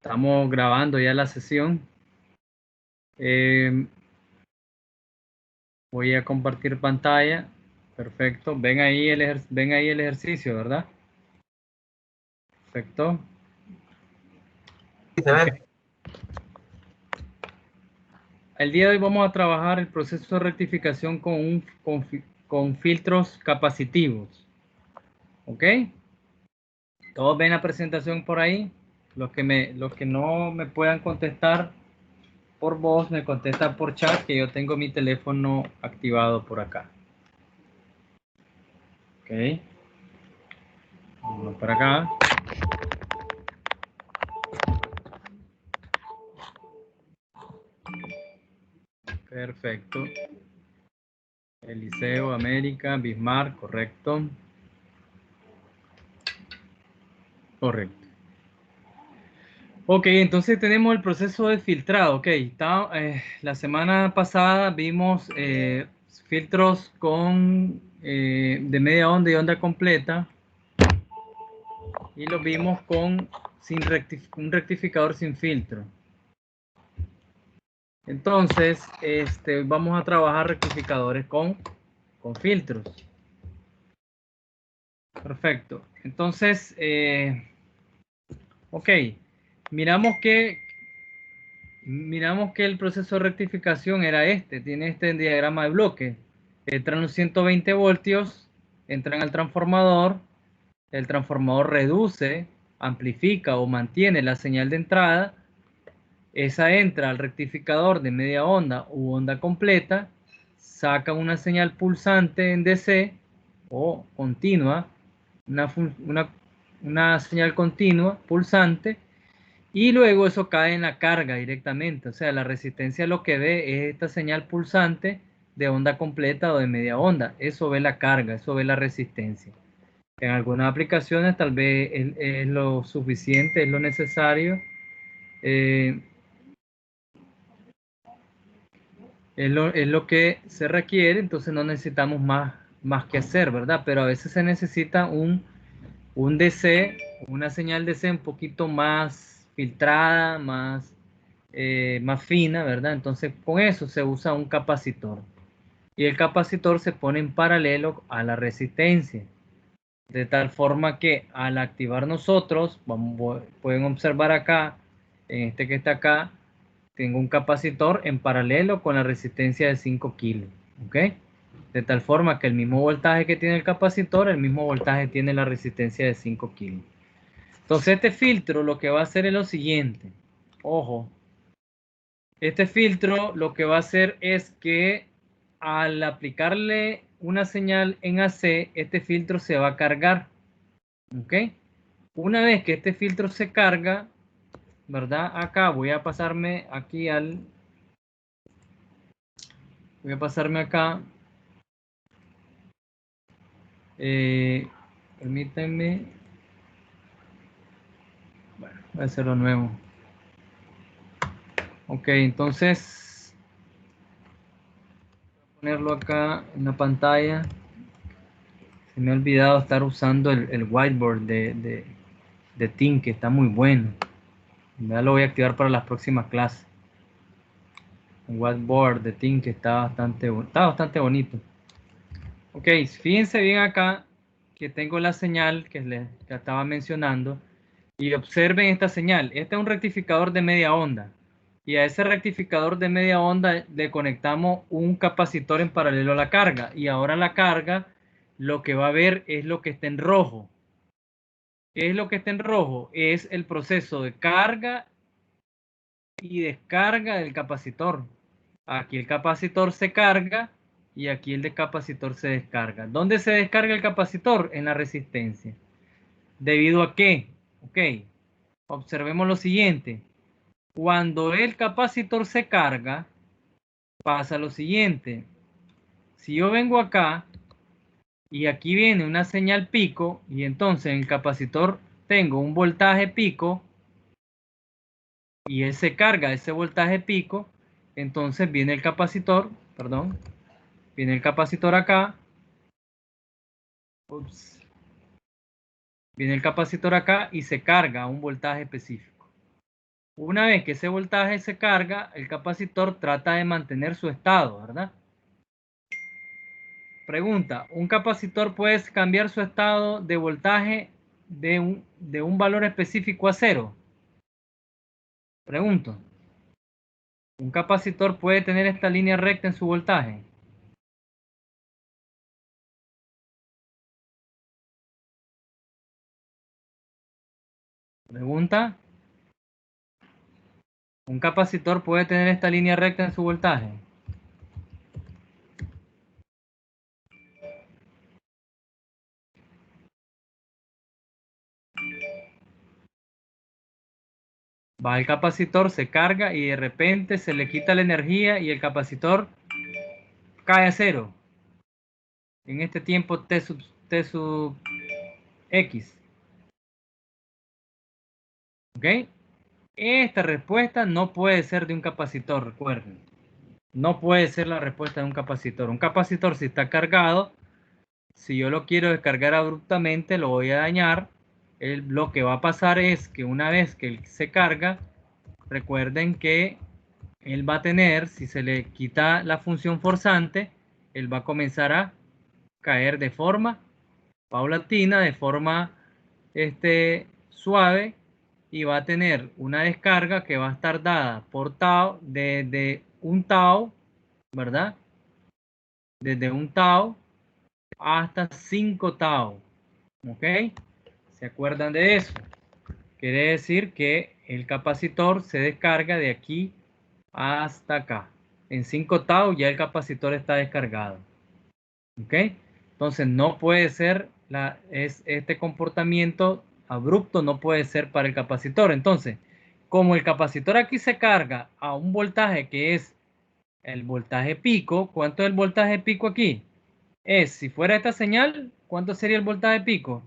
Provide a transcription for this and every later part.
Estamos grabando ya la sesión. Voy a compartir pantalla. Perfecto. Ven ahí el ejercicio, ¿verdad? Perfecto. Sí, se Ok. ve. El día de hoy vamos a trabajar el proceso de rectificación con filtros capacitivos. ¿Ok? ¿Todos ven la presentación por ahí? Los que no me puedan contestar por voz, me contestan por chat, que yo tengo mi teléfono activado por acá. Ok. Vamos para acá. Perfecto. Eliseo, América, Bismarck, correcto. Correcto. Ok, entonces tenemos el proceso de filtrado. Ok, la semana pasada vimos filtros de media onda y onda completa. Y los vimos con un rectificador sin filtro. Entonces, vamos a trabajar rectificadores con filtros. Perfecto. Entonces, ok, miramos que el proceso de rectificación era tiene este diagrama de bloque. Entran los 120 voltios, entran al transformador, el transformador reduce, amplifica o mantiene la señal de entrada, esa entra al rectificador de media onda u onda completa, saca una señal pulsante en DC o continua, una señal continua pulsante, y luego eso cae en la carga directamente. O sea, la resistencia lo que ve es esta señal pulsante de onda completa o de media onda. Eso ve la carga, eso ve la resistencia. En algunas aplicaciones tal vez es lo suficiente, es lo necesario. eh, es lo que se requiere, entonces no necesitamos más que hacer, ¿verdad? Pero a veces se necesita un DC, una señal DC un poquito más filtrada, más fina, ¿verdad? Entonces con eso se usa un capacitor. Y el capacitor se pone en paralelo a la resistencia. De tal forma que al activar nosotros, pueden observar acá, en este que está acá, tengo un capacitor en paralelo con la resistencia de 5 kilos. ¿Ok? De tal forma que el mismo voltaje que tiene el capacitor, el mismo voltaje tiene la resistencia de 5 kilos. Entonces este filtro lo que va a hacer es lo siguiente. Ojo. Este filtro lo que va a hacer es que al aplicarle una señal en AC, este filtro se va a cargar. ¿Ok? Una vez que este filtro se carga, ¿verdad? Acá voy a pasarme aquí voy a pasarme acá. Permítanme. Bueno, voy a hacerlo nuevo. Ok, entonces voy a ponerlo acá en la pantalla. Se me ha olvidado estar usando el whiteboard de Team, que está muy bueno. Ya lo voy a activar para las próximas clases. Un whiteboard de Team que está bastante bonito. Ok, fíjense bien acá que tengo la señal que les estaba mencionando y observen esta señal. Este es un rectificador de media onda y a ese rectificador de media onda le conectamos un capacitor en paralelo a la carga, y ahora la carga lo que va a ver es lo que está en rojo. ¿Qué es lo que está en rojo? Es el proceso de carga y descarga del capacitor. Aquí el capacitor se carga y aquí el capacitor se descarga. ¿Dónde se descarga el capacitor? En la resistencia. ¿Debido a qué? Ok, observemos lo siguiente. Cuando el capacitor se carga, pasa lo siguiente. Si yo vengo acá y aquí viene una señal pico, y entonces en el capacitor tengo un voltaje pico y él se carga ese voltaje pico, entonces viene el capacitor, perdón, viene el capacitor acá. Ups. Viene el capacitor acá y se carga a un voltaje específico. Una vez que ese voltaje se carga, el capacitor trata de mantener su estado, ¿verdad? Pregunta, ¿un capacitor puede cambiar su estado de voltaje de un valor específico a cero? Pregunto, ¿un capacitor puede tener esta línea recta en su voltaje? Pregunta, ¿un capacitor puede tener esta línea recta en su voltaje? Va el capacitor, se carga y de repente se le quita la energía y el capacitor cae a cero en este tiempo t sub x. ¿Ok? Esta respuesta no puede ser de un capacitor, recuerden. No puede ser la respuesta de un capacitor. Un capacitor, si está cargado, si yo lo quiero descargar abruptamente, lo voy a dañar. Lo que va a pasar es que una vez que él se carga, recuerden que él va a tener, si se le quita la función forzante, él va a comenzar a caer de forma paulatina, de forma suave, y va a tener una descarga que va a estar dada por tau, de un tau, ¿verdad? Desde un tau hasta 5 tau, ¿ok? ¿Se acuerdan de eso? Quiere decir que el capacitor se descarga de aquí hasta acá. En 5 tau ya el capacitor está descargado. ¿Ok? Entonces no puede ser, este comportamiento abrupto no puede ser para el capacitor. Entonces, como el capacitor aquí se carga a un voltaje que es el voltaje pico, ¿cuánto es el voltaje pico aquí? Si fuera esta señal, ¿cuánto sería el voltaje pico?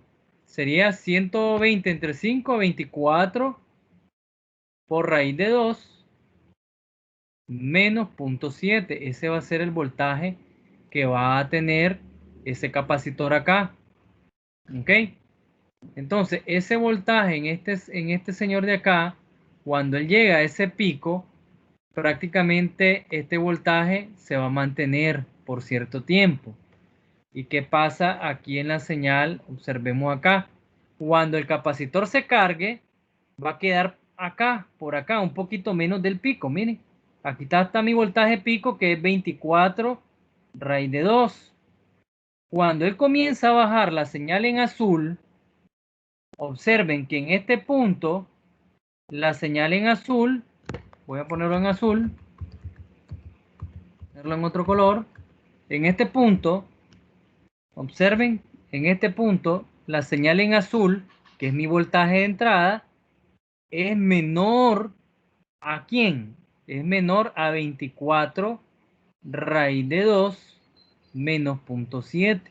Sería 120 entre 5, 24 por raíz de 2 menos 0.7. Ese va a ser el voltaje que va a tener ese capacitor acá. ¿Ok? Entonces, ese voltaje en este señor de acá, cuando él llega a ese pico, prácticamente este voltaje se va a mantener por cierto tiempo. ¿Y qué pasa aquí en la señal? Observemos acá. Cuando el capacitor se cargue, va a quedar acá, por acá, un poquito menos del pico. Miren, aquí está mi voltaje pico, que es 24 raíz de 2. Cuando él comienza a bajar la señal en azul, observen que en este punto, la señal en azul, voy a ponerlo en azul, ponerlo en otro color. En este punto, observen, en este punto, la señal en azul, que es mi voltaje de entrada, es menor ¿a quién? Es menor a 24 raíz de 2 menos 0.7.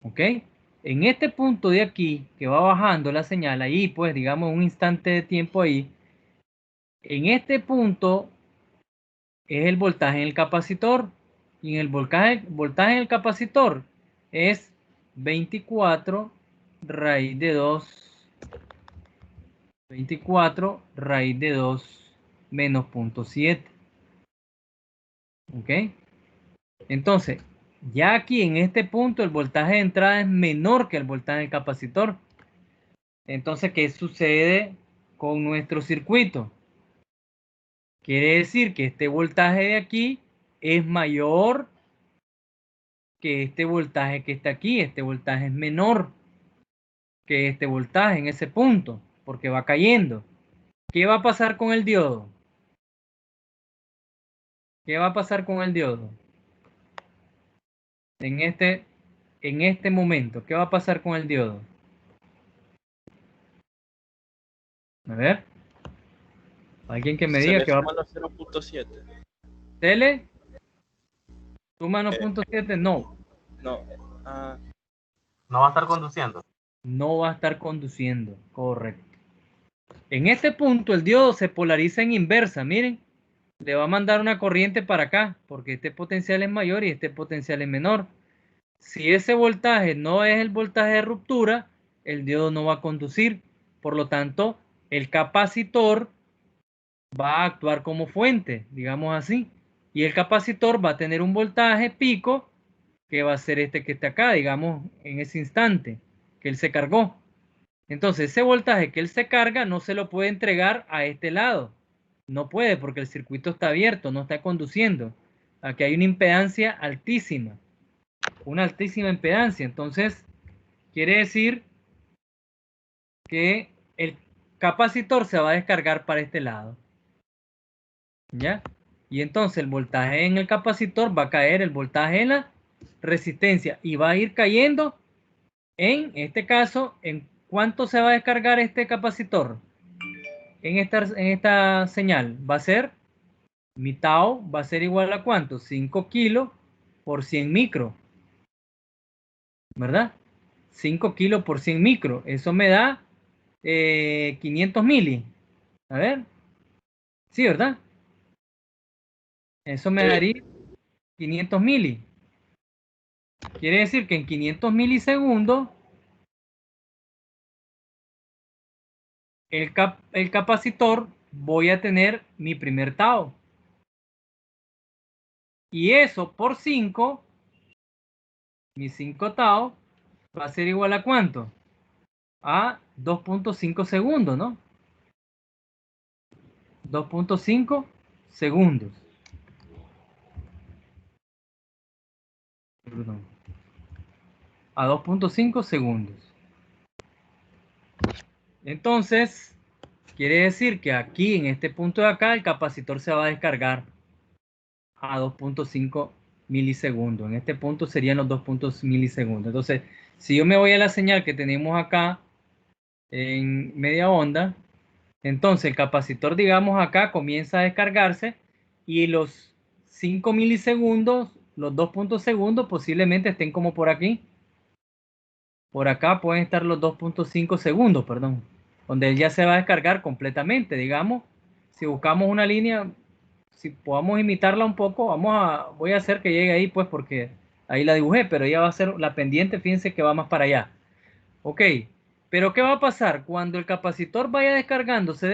¿Ok? En este punto de aquí, que va bajando la señal, ahí pues digamos un instante de tiempo ahí, en este punto es el voltaje en el capacitor. Y en el voltaje en el capacitor es 24 raíz de 2, 24 raíz de 2 menos 0.7. ¿Ok? Entonces, ya aquí en este punto el voltaje de entrada es menor que el voltaje del capacitor. Entonces, ¿qué sucede con nuestro circuito? Quiere decir que este voltaje de aquí es mayor que este voltaje que está aquí. Este voltaje es menor que este voltaje en ese punto, porque va cayendo. ¿Qué va a pasar con el diodo? ¿Qué va a pasar con el diodo? En este momento, ¿qué va a pasar con el diodo? A ver, alguien que me Se diga le que va a suma los 0.7. tele, suma 1.7, no, No. Ah, No va a estar conduciendo. no va a estar conduciendo, correcto. En este punto el diodo se polariza en inversa, miren, le va a mandar una corriente para acá, porque este potencial es mayor y este potencial es menor. Si ese voltaje no es el voltaje de ruptura, el diodo no va a conducir, por lo tanto, el capacitor va a actuar como fuente, digamos así. Y el capacitor va a tener un voltaje pico que va a ser este que está acá, digamos, en ese instante que él se cargó. Entonces, ese voltaje que él se carga no se lo puede entregar a este lado. No puede porque el circuito está abierto, no está conduciendo. Aquí hay una impedancia altísima. Una altísima impedancia. Entonces, quiere decir que el capacitor se va a descargar para este lado. ¿Ya? Y entonces el voltaje en el capacitor va a caer el voltaje en la resistencia y va a ir cayendo en este caso, ¿en cuánto se va a descargar este capacitor? En esta señal va a ser, mi tau va a ser igual a ¿cuánto? 5 kilos por 100 micro, ¿verdad? 5 kilos por 100 micro, eso me da 500 mili. A ver, sí, ¿verdad? Eso me daría 500 mili. Quiere decir que en 500 milisegundos el capacitor voy a tener mi primer tau. Y eso por 5, mi 5 tau, va a ser igual a ¿cuánto? A 2.5 segundos, ¿no? 2.5 segundos. Perdón. A 2.5 segundos. Entonces, quiere decir que aquí, en este punto de acá, el capacitor se va a descargar a 2.5 milisegundos. En este punto serían los 2.5 milisegundos. Entonces, si yo me voy a la señal que tenemos acá en media onda, entonces el capacitor, digamos acá, comienza a descargarse y los 5 milisegundos, los 2 segundos posiblemente estén como por aquí. Por acá pueden estar los 2.5 segundos, perdón, donde él ya se va a descargar completamente, digamos. Si buscamos una línea, si podamos imitarla un poco, voy a hacer que llegue ahí, pues, porque ahí la dibujé, pero ella va a ser la pendiente, fíjense que va más para allá. Ok, pero ¿qué va a pasar? Cuando el capacitor vaya descargando, se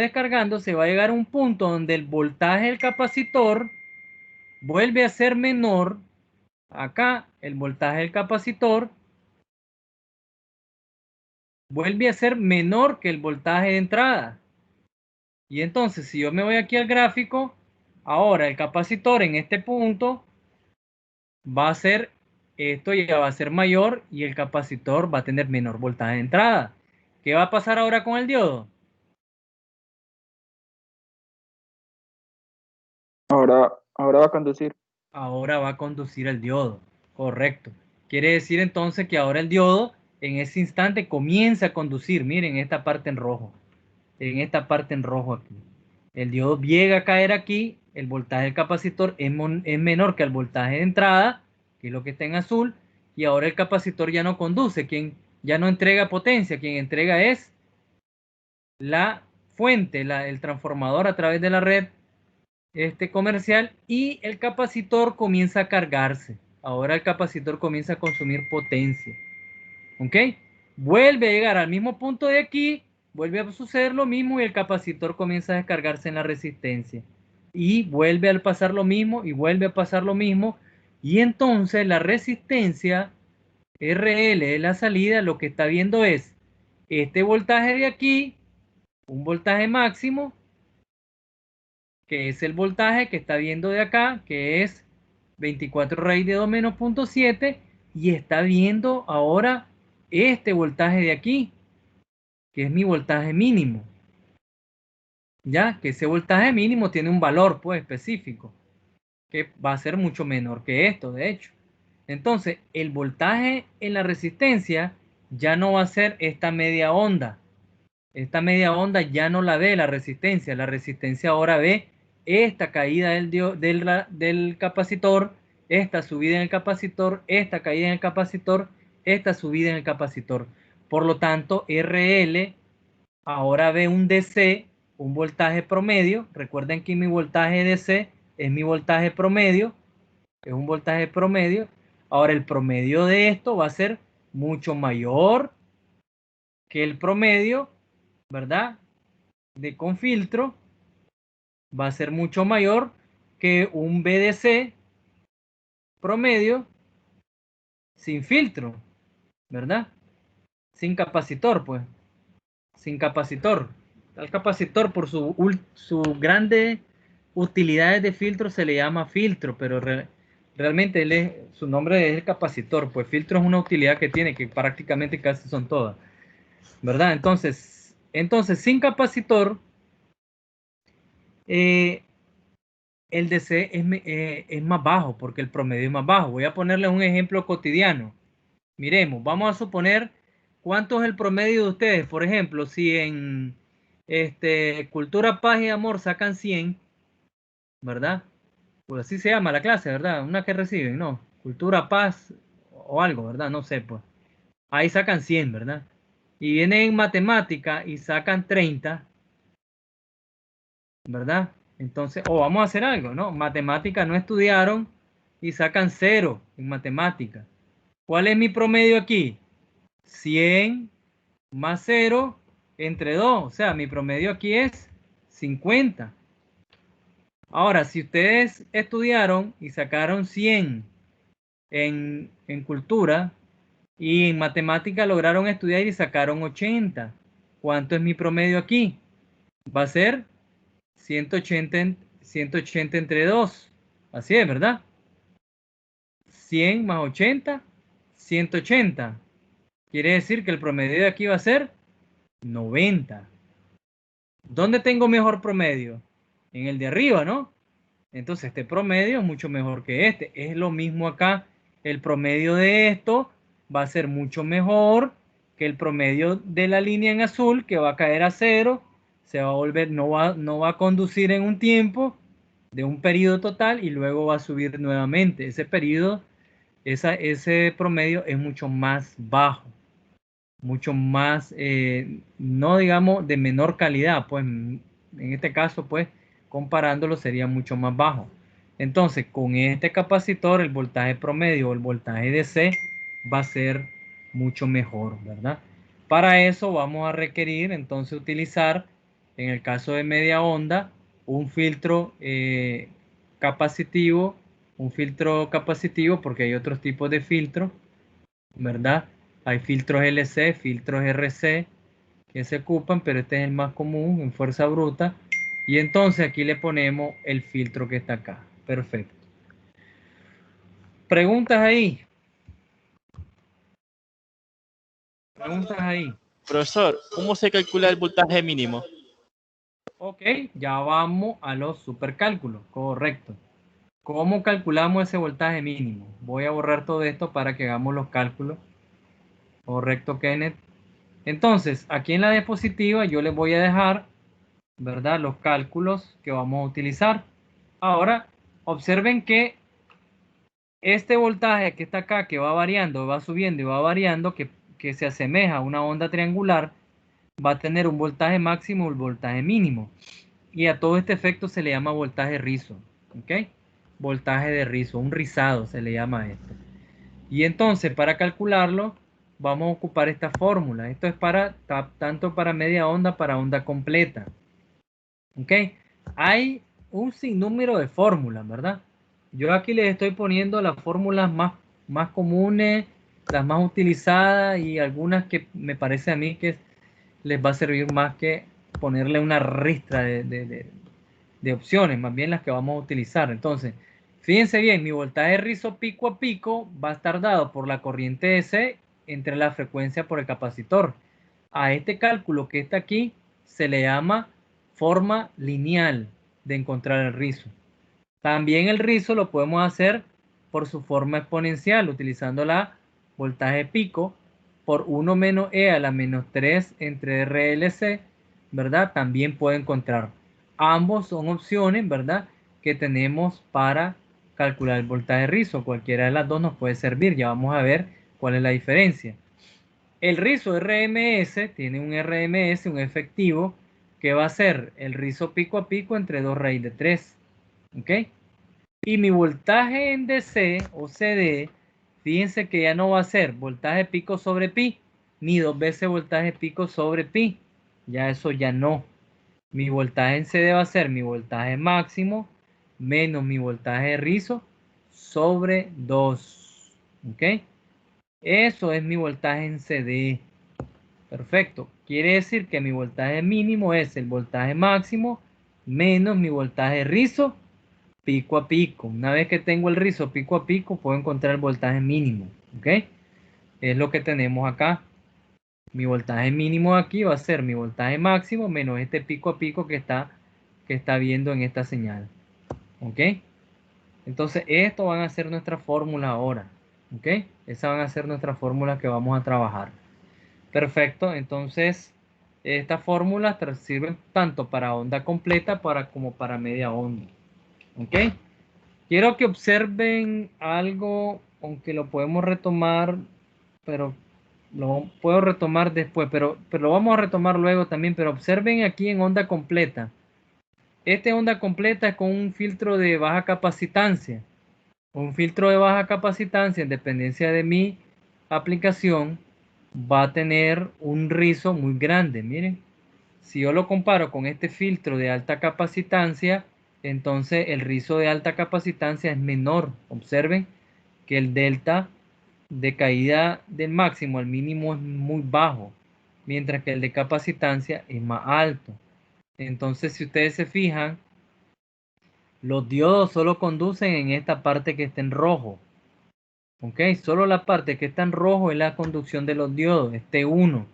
va a llegar a un punto donde el voltaje del capacitor vuelve a ser menor. Acá, el voltaje del capacitor vuelve a ser menor que el voltaje de entrada. Y entonces, si yo me voy aquí al gráfico, ahora el capacitor en este punto va a ser, esto ya va a ser mayor y el capacitor va a tener menor voltaje de entrada. ¿Qué va a pasar ahora con el diodo? Ahora va a conducir. Ahora va a conducir el diodo. Correcto. Quiere decir entonces que ahora el diodo en ese instante comienza a conducir. Miren esta parte en rojo. En esta parte en rojo aquí. El diodo llega a caer aquí. El voltaje del capacitor es menor que el voltaje de entrada, que es lo que está en azul. Y ahora el capacitor ya no conduce. Quien ya no entrega potencia. Quien entrega es la fuente, el transformador a través de la red comercial, y el capacitor comienza a cargarse. Ahora el capacitor comienza a consumir potencia. ¿Ok? Vuelve a llegar al mismo punto de aquí, vuelve a suceder lo mismo y el capacitor comienza a descargarse en la resistencia. Y vuelve a pasar lo mismo y vuelve a pasar lo mismo. Y entonces la resistencia RL de la salida lo que está viendo es este voltaje de aquí, un voltaje máximo, que es el voltaje que está viendo de acá, que es 24 raíz de 2 menos 0.7, y está viendo ahora este voltaje de aquí, que es mi voltaje mínimo. Ya que ese voltaje mínimo tiene un valor pues específico, que va a ser mucho menor que esto, de hecho. Entonces, el voltaje en la resistencia ya no va a ser esta media onda. Esta media onda ya no la ve la resistencia. La resistencia ahora ve esta caída del capacitor, esta subida en el capacitor, esta caída en el capacitor, esta subida en el capacitor. Por lo tanto, RL ahora ve un DC, un voltaje promedio. Recuerden que mi voltaje DC es mi voltaje promedio, es un voltaje promedio. Ahora el promedio de esto va a ser mucho mayor que el promedio, ¿verdad? con filtro va a ser mucho mayor que un BDC promedio sin filtro, ¿verdad? Sin capacitor, pues. Sin capacitor. Al capacitor, por su grande utilidades de filtro, se le llama filtro, pero realmente su nombre es el capacitor, pues filtro es una utilidad que tiene, que prácticamente casi son todas, ¿verdad? Entonces sin capacitor, el DC es más bajo, porque el promedio es más bajo. Voy a ponerles un ejemplo cotidiano. Miremos, vamos a suponer cuánto es el promedio de ustedes. Por ejemplo, si en Cultura, Paz y Amor sacan 100, ¿verdad? Pues así se llama la clase, ¿verdad? Una que reciben, ¿no? Cultura, Paz o algo, ¿verdad? No sé, pues. Ahí sacan 100, ¿verdad? Y vienen en matemática y sacan 30, ¿verdad? Entonces, o vamos a hacer algo, ¿no? Matemática no estudiaron y sacan 0 en matemática. ¿Cuál es mi promedio aquí? 100 más 0 entre 2. O sea, mi promedio aquí es 50. Ahora, si ustedes estudiaron y sacaron 100 en cultura y en matemática lograron estudiar y sacaron 80, ¿cuánto es mi promedio aquí? Va a ser 180 entre 2. Así es, ¿verdad? 100 más 80, 180. Quiere decir que el promedio de aquí va a ser 90. ¿Dónde tengo mejor promedio? En el de arriba, ¿no? Entonces este promedio es mucho mejor que este. Es lo mismo acá. El promedio de esto va a ser mucho mejor que el promedio de la línea en azul, que va a caer a 0. Se va a volver, no va a conducir en un tiempo de un periodo total y luego va a subir nuevamente. Ese periodo, ese promedio es mucho más bajo, mucho más, no digamos de menor calidad, pues en este caso, pues comparándolo sería mucho más bajo. Entonces, con este capacitor, el voltaje promedio o el voltaje DC va a ser mucho mejor, ¿verdad? Para eso vamos a requerir entonces utilizar, en el caso de media onda, un filtro capacitivo, porque hay otros tipos de filtros, ¿verdad? Hay filtros LC, filtros RC que se ocupan, pero este es el más común en fuerza bruta. Y entonces aquí le ponemos el filtro que está acá. Perfecto. ¿Preguntas ahí? ¿Preguntas ahí? Profesor, ¿cómo se calcula el voltaje mínimo? Ok, ya vamos a los supercálculos. Correcto. ¿Cómo calculamos ese voltaje mínimo? Voy a borrar todo esto para que hagamos los cálculos. Correcto, Kenneth. Entonces, aquí en la diapositiva yo les voy a dejar, ¿verdad?, los cálculos que vamos a utilizar. Ahora, observen que este voltaje que está acá, que va variando, va subiendo y va variando, que se asemeja a una onda triangular, va a tener un voltaje máximo y un voltaje mínimo. Y a todo este efecto se le llama voltaje rizo. ¿Ok? Voltaje de rizo, un rizado se le llama esto. Y entonces, para calcularlo, vamos a ocupar esta fórmula. Esto es tanto para media onda, para onda completa. ¿Ok? Hay un sinnúmero de fórmulas, ¿verdad? Yo aquí les estoy poniendo las fórmulas más comunes, las más utilizadas y algunas que me parece a mí que les va a servir más que ponerle una ristra de opciones, más bien las que vamos a utilizar. Entonces, fíjense bien, mi voltaje rizo pico a pico va a estar dado por la corriente DC entre la frecuencia por el capacitor. A este cálculo que está aquí se le llama forma lineal de encontrar el rizo. También el rizo lo podemos hacer por su forma exponencial, utilizando la voltaje pico por 1 menos E a la menos 3 entre RLC, ¿verdad? También puede encontrar. Ambos son opciones, ¿verdad?, que tenemos para calcular el voltaje rizo. Cualquiera de las dos nos puede servir. Ya vamos a ver cuál es la diferencia. El rizo RMS tiene un RMS, un efectivo, que va a ser el rizo pico a pico entre 2 raíz de 3. ¿Ok? Y mi voltaje en DC o CD, fíjense que ya no va a ser voltaje pico sobre pi, ni 2 veces voltaje pico sobre pi. Ya eso ya no. Mi voltaje en CD va a ser mi voltaje máximo menos mi voltaje de rizo sobre 2. ¿Ok? Eso es mi voltaje en CD. Perfecto. Quiere decir que mi voltaje mínimo es el voltaje máximo menos mi voltaje rizo pico a pico. Una vez que tengo el rizo pico a pico, puedo encontrar el voltaje mínimo. ¿Ok? Es lo que tenemos acá. Mi voltaje mínimo aquí va a ser mi voltaje máximo menos este pico a pico que está viendo en esta señal. ¿Ok? Entonces, esto van a ser nuestras fórmulas ahora. ¿Ok? Esas van a ser nuestras fórmulas que vamos a trabajar. Perfecto. Entonces, estas fórmulas sirven tanto para onda completa como para media onda. ¿Ok? Quiero que observen algo, aunque lo podemos retomar, pero lo puedo retomar después, pero lo vamos a retomar luego también. Pero observen aquí en onda completa. Esta onda completa es con un filtro de baja capacitancia. Un filtro de baja capacitancia, en dependencia de mi aplicación, va a tener un rizo muy grande. Miren, si yo lo comparo con este filtro de alta capacitancia, entonces el rizo de alta capacitancia es menor. Observen que el delta de caída del máximo al mínimo es muy bajo, mientras que el de capacitancia es más alto. Entonces, si ustedes se fijan, los diodos solo conducen en esta parte que está en rojo. ¿Ok? Solo la parte que está en rojo es la conducción de los diodos, es T1.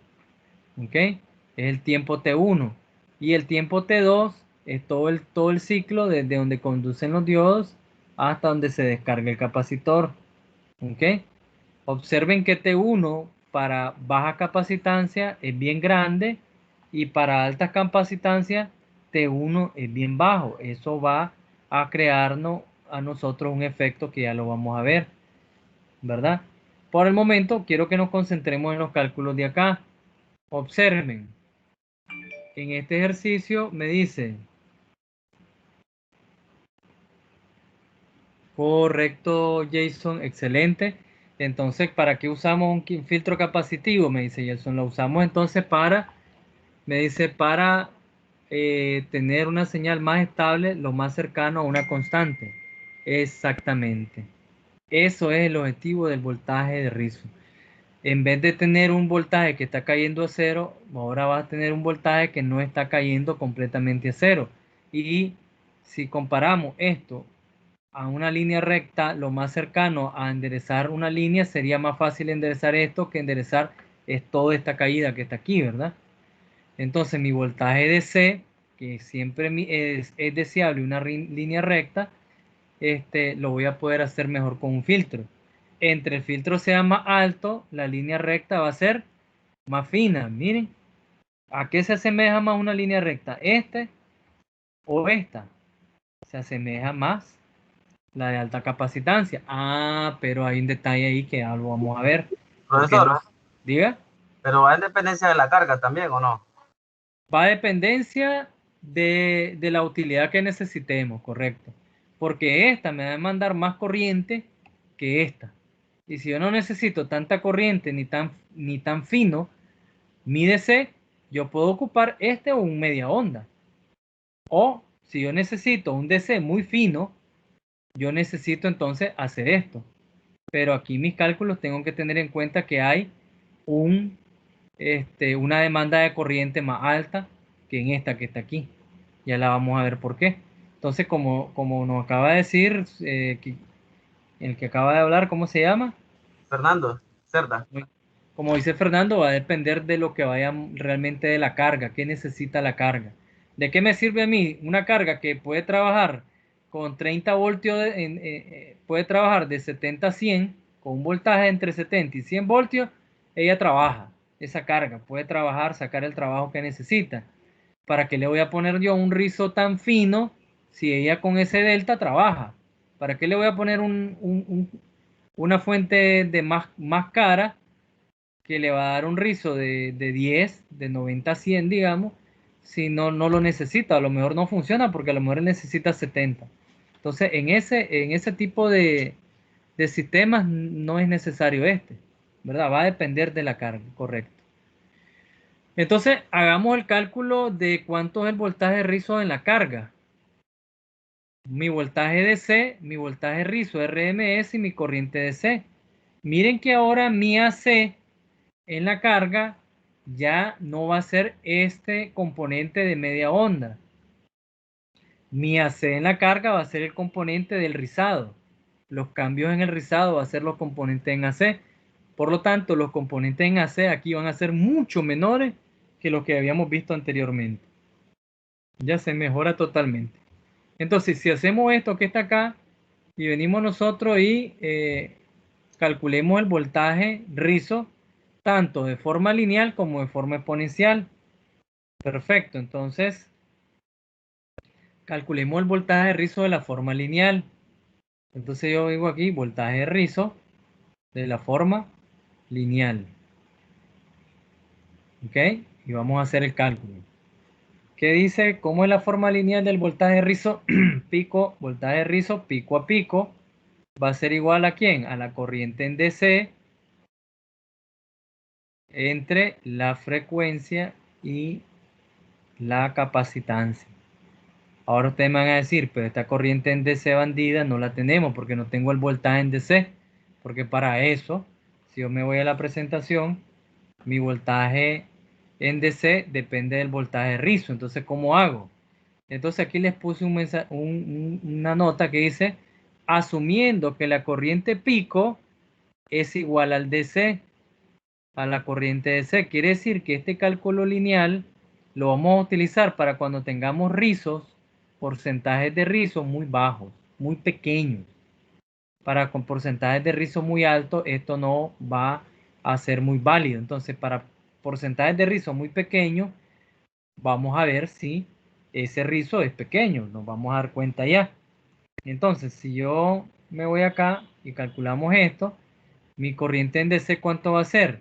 ¿Ok? Es el tiempo T1. Y el tiempo T2 es todo el ciclo desde donde conducen los diodos hasta donde se descarga el capacitor. ¿Ok? Observen que T1 para baja capacitancia es bien grande y para alta capacitancia T1 es bien bajo. Eso va a crearnos a nosotros un efecto que ya lo vamos a ver, ¿verdad? Por el momento quiero que nos concentremos en los cálculos de acá. Observen, en este ejercicio me dice, correcto Jason, excelente. Entonces, ¿para qué usamos un filtro capacitivo? Me dice Jason, lo usamos entonces me dice, para tener una señal más estable, lo más cercano a una constante. Exactamente. Eso es el objetivo del voltaje de rizo. En vez de tener un voltaje que está cayendo a cero, ahora vas a tener un voltaje que no está cayendo completamente a cero. Y si comparamos esto a una línea recta, lo más cercano a enderezar una línea sería más fácil enderezar esto que enderezar toda esta caída que está aquí, ¿verdad? Entonces mi voltaje DC, que siempre es deseable una línea recta, lo voy a poder hacer mejor con un filtro. Entre el filtro sea más alto, la línea recta va a ser más fina. Miren, ¿a qué se asemeja más una línea recta? ¿Este o esta? Se asemeja más la de alta capacitancia. Ah, pero hay un detalle ahí que ya lo vamos a ver. Porque Profesor, no, diga, pero va en dependencia de la carga también, ¿o no? va a dependencia de la utilidad que necesitemos, correcto. Porque esta me va a demandar más corriente que esta. Y si yo no necesito tanta corriente ni tan fino, mi DC, yo puedo ocupar este o un media onda. O si yo necesito un DC muy fino, yo necesito entonces hacer esto. Pero aquí mis cálculos tengo que tener en cuenta que hay un, una demanda de corriente más alta que en esta que está aquí. Ya la vamos a ver por qué. Entonces, como nos acaba de decir, el que acaba de hablar, ¿cómo se llama? Fernando, Cerda. Como dice Fernando, va a depender de lo que vaya realmente de la carga, qué necesita la carga. ¿De qué me sirve a mí una carga que puede trabajar con 30 voltios, puede trabajar de 70 a 100, con un voltaje entre 70 y 100 voltios? Ella trabaja esa carga, puede trabajar, sacar el trabajo que necesita. ¿Para qué le voy a poner yo un rizo tan fino si ella con ese delta trabaja? ¿Para qué le voy a poner una fuente de más cara que le va a dar un rizo de 10, de 90 a 100, digamos, si no lo necesita? A lo mejor no funciona porque a lo mejor necesita 70. Entonces, en ese tipo de sistemas no es necesario ¿verdad? Va a depender de la carga, correcto. Entonces, hagamos el cálculo de cuánto es el voltaje rizo en la carga. Mi voltaje DC, mi voltaje rizo RMS y mi corriente DC. Miren que ahora mi AC en la carga ya no va a ser este componente de media onda. Mi AC en la carga va a ser el componente del rizado. Los cambios en el rizado va a ser los componentes en AC. Por lo tanto, los componentes en AC aquí van a ser mucho menores que los que habíamos visto anteriormente. Ya se mejora totalmente. Entonces, si hacemos esto que está acá y venimos nosotros y calculemos el voltaje rizo tanto de forma lineal como de forma exponencial. Perfecto, entonces calculemos el voltaje rizo de la forma lineal. Entonces yo digo aquí voltaje rizo de la forma lineal. ¿Ok? Y vamos a hacer el cálculo. ¿Qué dice? ¿Cómo es la forma lineal del voltaje rizo? Pico, voltaje rizo pico a pico. Va a ser igual a ¿quién? A la corriente en DC entre la frecuencia y la capacitancia. Ahora ustedes me van a decir, pero esta corriente en DC bandida no la tenemos porque no tengo el voltaje en DC. Porque para eso, si yo me voy a la presentación, mi voltaje en DC depende del voltaje rizo. Entonces, ¿cómo hago? Entonces aquí les puse una nota que dice, asumiendo que la corriente pico es igual al DC, a la corriente DC. Quiere decir que este cálculo lineal lo vamos a utilizar para cuando tengamos rizos, porcentajes de rizos muy bajos, muy pequeños. Para con porcentajes de rizo muy altos, esto no va a ser muy válido. Entonces, para porcentajes de rizo muy pequeños, vamos a ver si ese rizo es pequeño. Nos vamos a dar cuenta ya. Entonces, si yo me voy acá y calculamos esto, mi corriente en DC, ¿cuánto va a ser?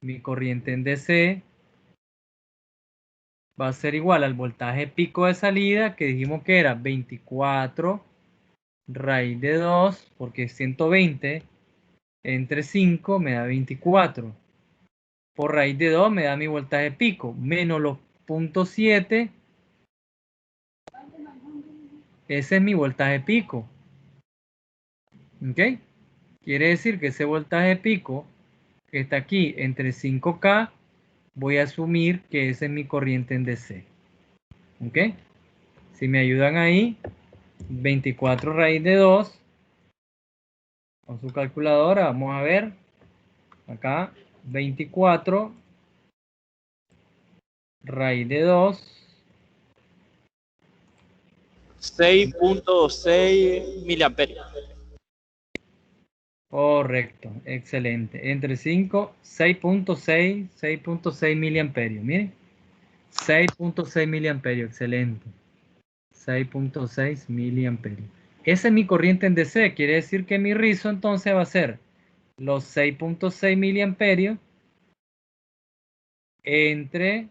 Mi corriente en DC va a ser igual al voltaje pico de salida, que dijimos que era 24 raíz de 2, porque 120 entre 5 me da 24. Por raíz de 2 me da mi voltaje pico, menos los 0.7. Ese es mi voltaje pico. ¿Ok? Quiere decir que ese voltaje pico que está aquí entre 5K, voy a asumir que esa es mi corriente en DC. ¿Ok? Si me ayudan ahí, 24 raíz de 2 con su calculadora, vamos a ver acá 24 raíz de 2. 6.6 miliamperios. Correcto, excelente. Entre 5, 6.6, 6.6 miliamperios. Miren, 6.6 miliamperios, excelente. 6.6 miliamperios. Esa es mi corriente en DC, quiere decir que mi rizo entonces va a ser los 6.6 miliamperios entre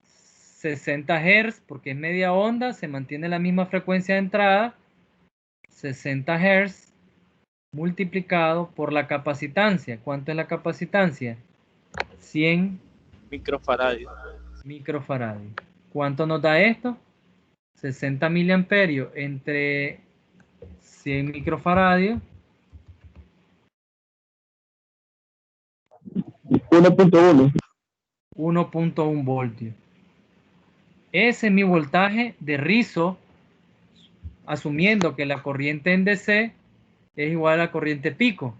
60 Hz, porque es media onda, se mantiene la misma frecuencia de entrada, 60 Hz multiplicado por la capacitancia. ¿Cuánto es la capacitancia? 100 Microfaradio. microfaradio. ¿Cuánto nos da esto? 60 miliamperios entre 100 microfaradios. 1.1. 1.1 voltios. Ese es mi voltaje de rizo, asumiendo que la corriente en DC es igual a la corriente pico.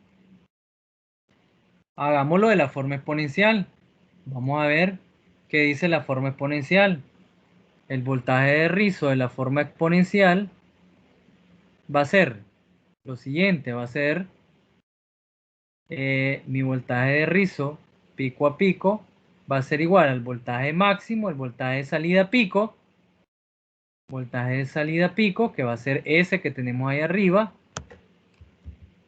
Hagámoslo de la forma exponencial. Vamos a ver qué dice la forma exponencial. El voltaje de rizo de la forma exponencial va a ser lo siguiente, va a ser mi voltaje de rizo pico a pico va a ser igual al voltaje máximo, el voltaje de salida pico, voltaje de salida pico, que va a ser ese que tenemos ahí arriba,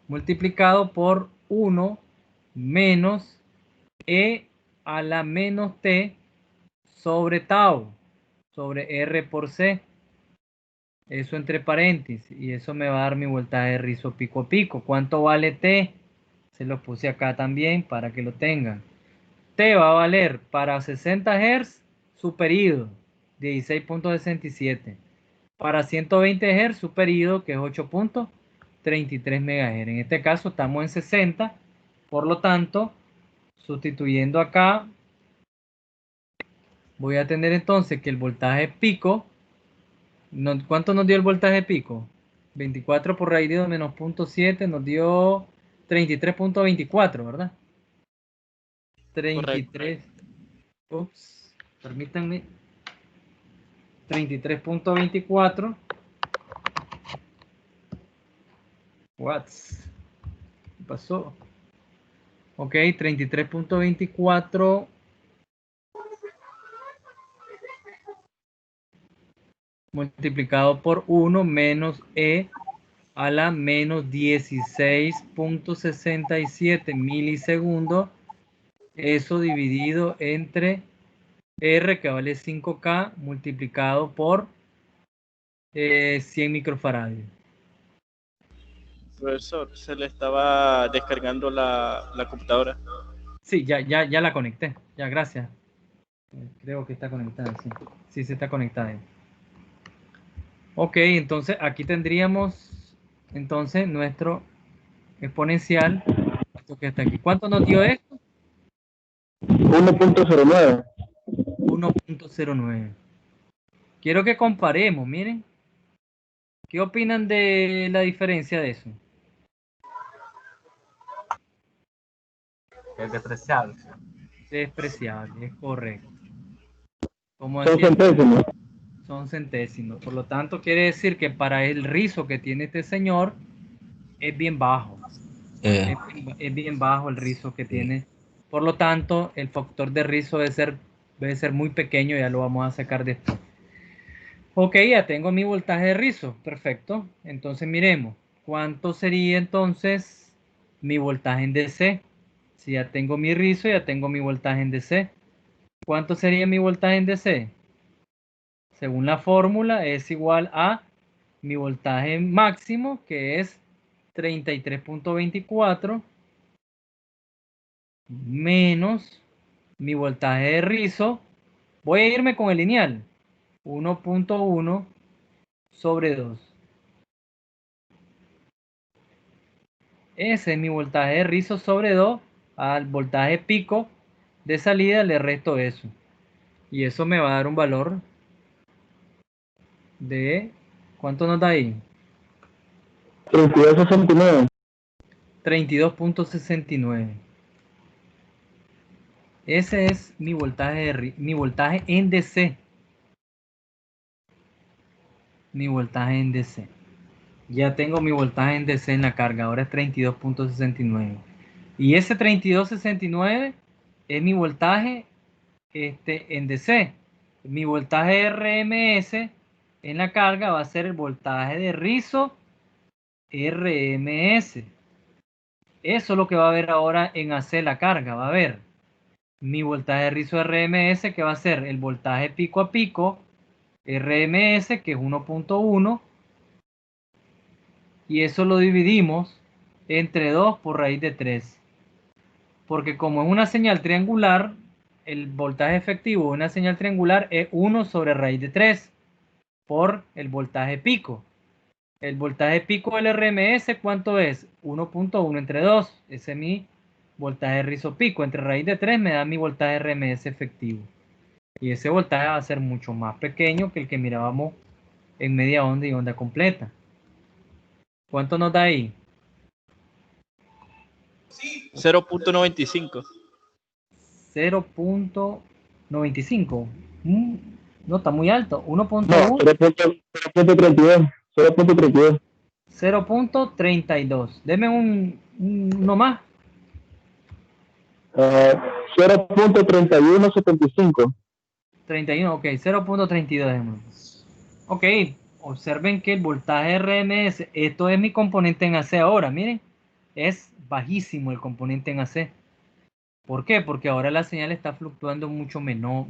multiplicado por 1 menos E a la menos T sobre tau, sobre R por C. Eso entre paréntesis. Y eso me va a dar mi voltaje de rizo pico a pico. ¿Cuánto vale T? Se lo puse acá también para que lo tengan. T va a valer para 60 Hz su periodo, 16.67. Para 120 Hz su periodo, que es 8.33 MHz. En este caso estamos en 60, por lo tanto, sustituyendo acá, voy a tener entonces que el voltaje pico, ¿cuánto nos dio el voltaje pico? 24 por raíz de 2 menos 0.7 nos dio 33.24, ¿verdad? 33. Ups, permítanme. 33.24 watts. ¿Qué pasó? Ok, 33.24 multiplicado por 1 menos E a la menos 16.67 milisegundos. Eso dividido entre R, que vale 5K, multiplicado por 100 microfarads. Profesor, se le estaba descargando la computadora. Sí, ya la conecté. Ya, gracias. Creo que está conectada, sí. Sí, se está conectada. Ok, entonces aquí tendríamos entonces nuestro exponencial, esto que está aquí. ¿Cuánto nos dio esto? 1.09. 1.09. Quiero que comparemos, miren. ¿Qué opinan de la diferencia de eso? Es despreciable. Despreciable, es correcto. Como Son decía, centésimos. son centésimos. Por lo tanto, quiere decir que para el rizo que tiene este señor es bien bajo. Es bien bajo el rizo que tiene. Por lo tanto, el factor de rizo debe ser muy pequeño. Ya lo vamos a sacar después. Ok, ya tengo mi voltaje de rizo. Perfecto. Entonces miremos. ¿Cuánto sería entonces mi voltaje en DC? Si ya tengo mi rizo, ya tengo mi voltaje en DC. ¿Cuánto sería mi voltaje en DC? Según la fórmula es igual a mi voltaje máximo, que es 33.24, menos mi voltaje de rizo. Voy a irme con el lineal. 1.1 sobre 2. Ese es mi voltaje de rizo sobre 2. Al voltaje pico de salida le resto eso. Y eso me va a dar un valor de... ¿Cuánto nos da ahí? 32.69. 32.69. Ese es mi voltaje en DC. Mi voltaje en DC. Ya tengo mi voltaje en DC en la carga. Ahora es 32.69. Y ese 32.69 es mi voltaje en DC. Mi voltaje RMS en la carga va a ser el voltaje de rizo RMS. Eso es lo que va a ver ahora en AC la carga. Va a ver mi voltaje de rizo RMS, que va a ser el voltaje pico a pico RMS, que es 1.1, y eso lo dividimos entre 2 por raíz de 3. Porque como es una señal triangular, el voltaje efectivo de una señal triangular es 1 sobre raíz de 3 por el voltaje pico. El voltaje pico del RMS, ¿cuánto es? 1.1 entre 2. Ese es mi voltaje de rizo pico. Entre raíz de 3 me da mi voltaje RMS efectivo. Y ese voltaje va a ser mucho más pequeño que el que mirábamos en media onda y onda completa. ¿Cuánto nos da ahí? 0.95. 0.95. No, está muy alto. No, 1.1. 0.32. 0.32. 0.32. Deme uno más. 0.3175. 31, ok. 0.32. Ok. Observen que el voltaje RMS, esto es mi componente en AC ahora. Miren, es bajísimo el componente en AC. ¿Por qué? Porque ahora la señal está fluctuando mucho menos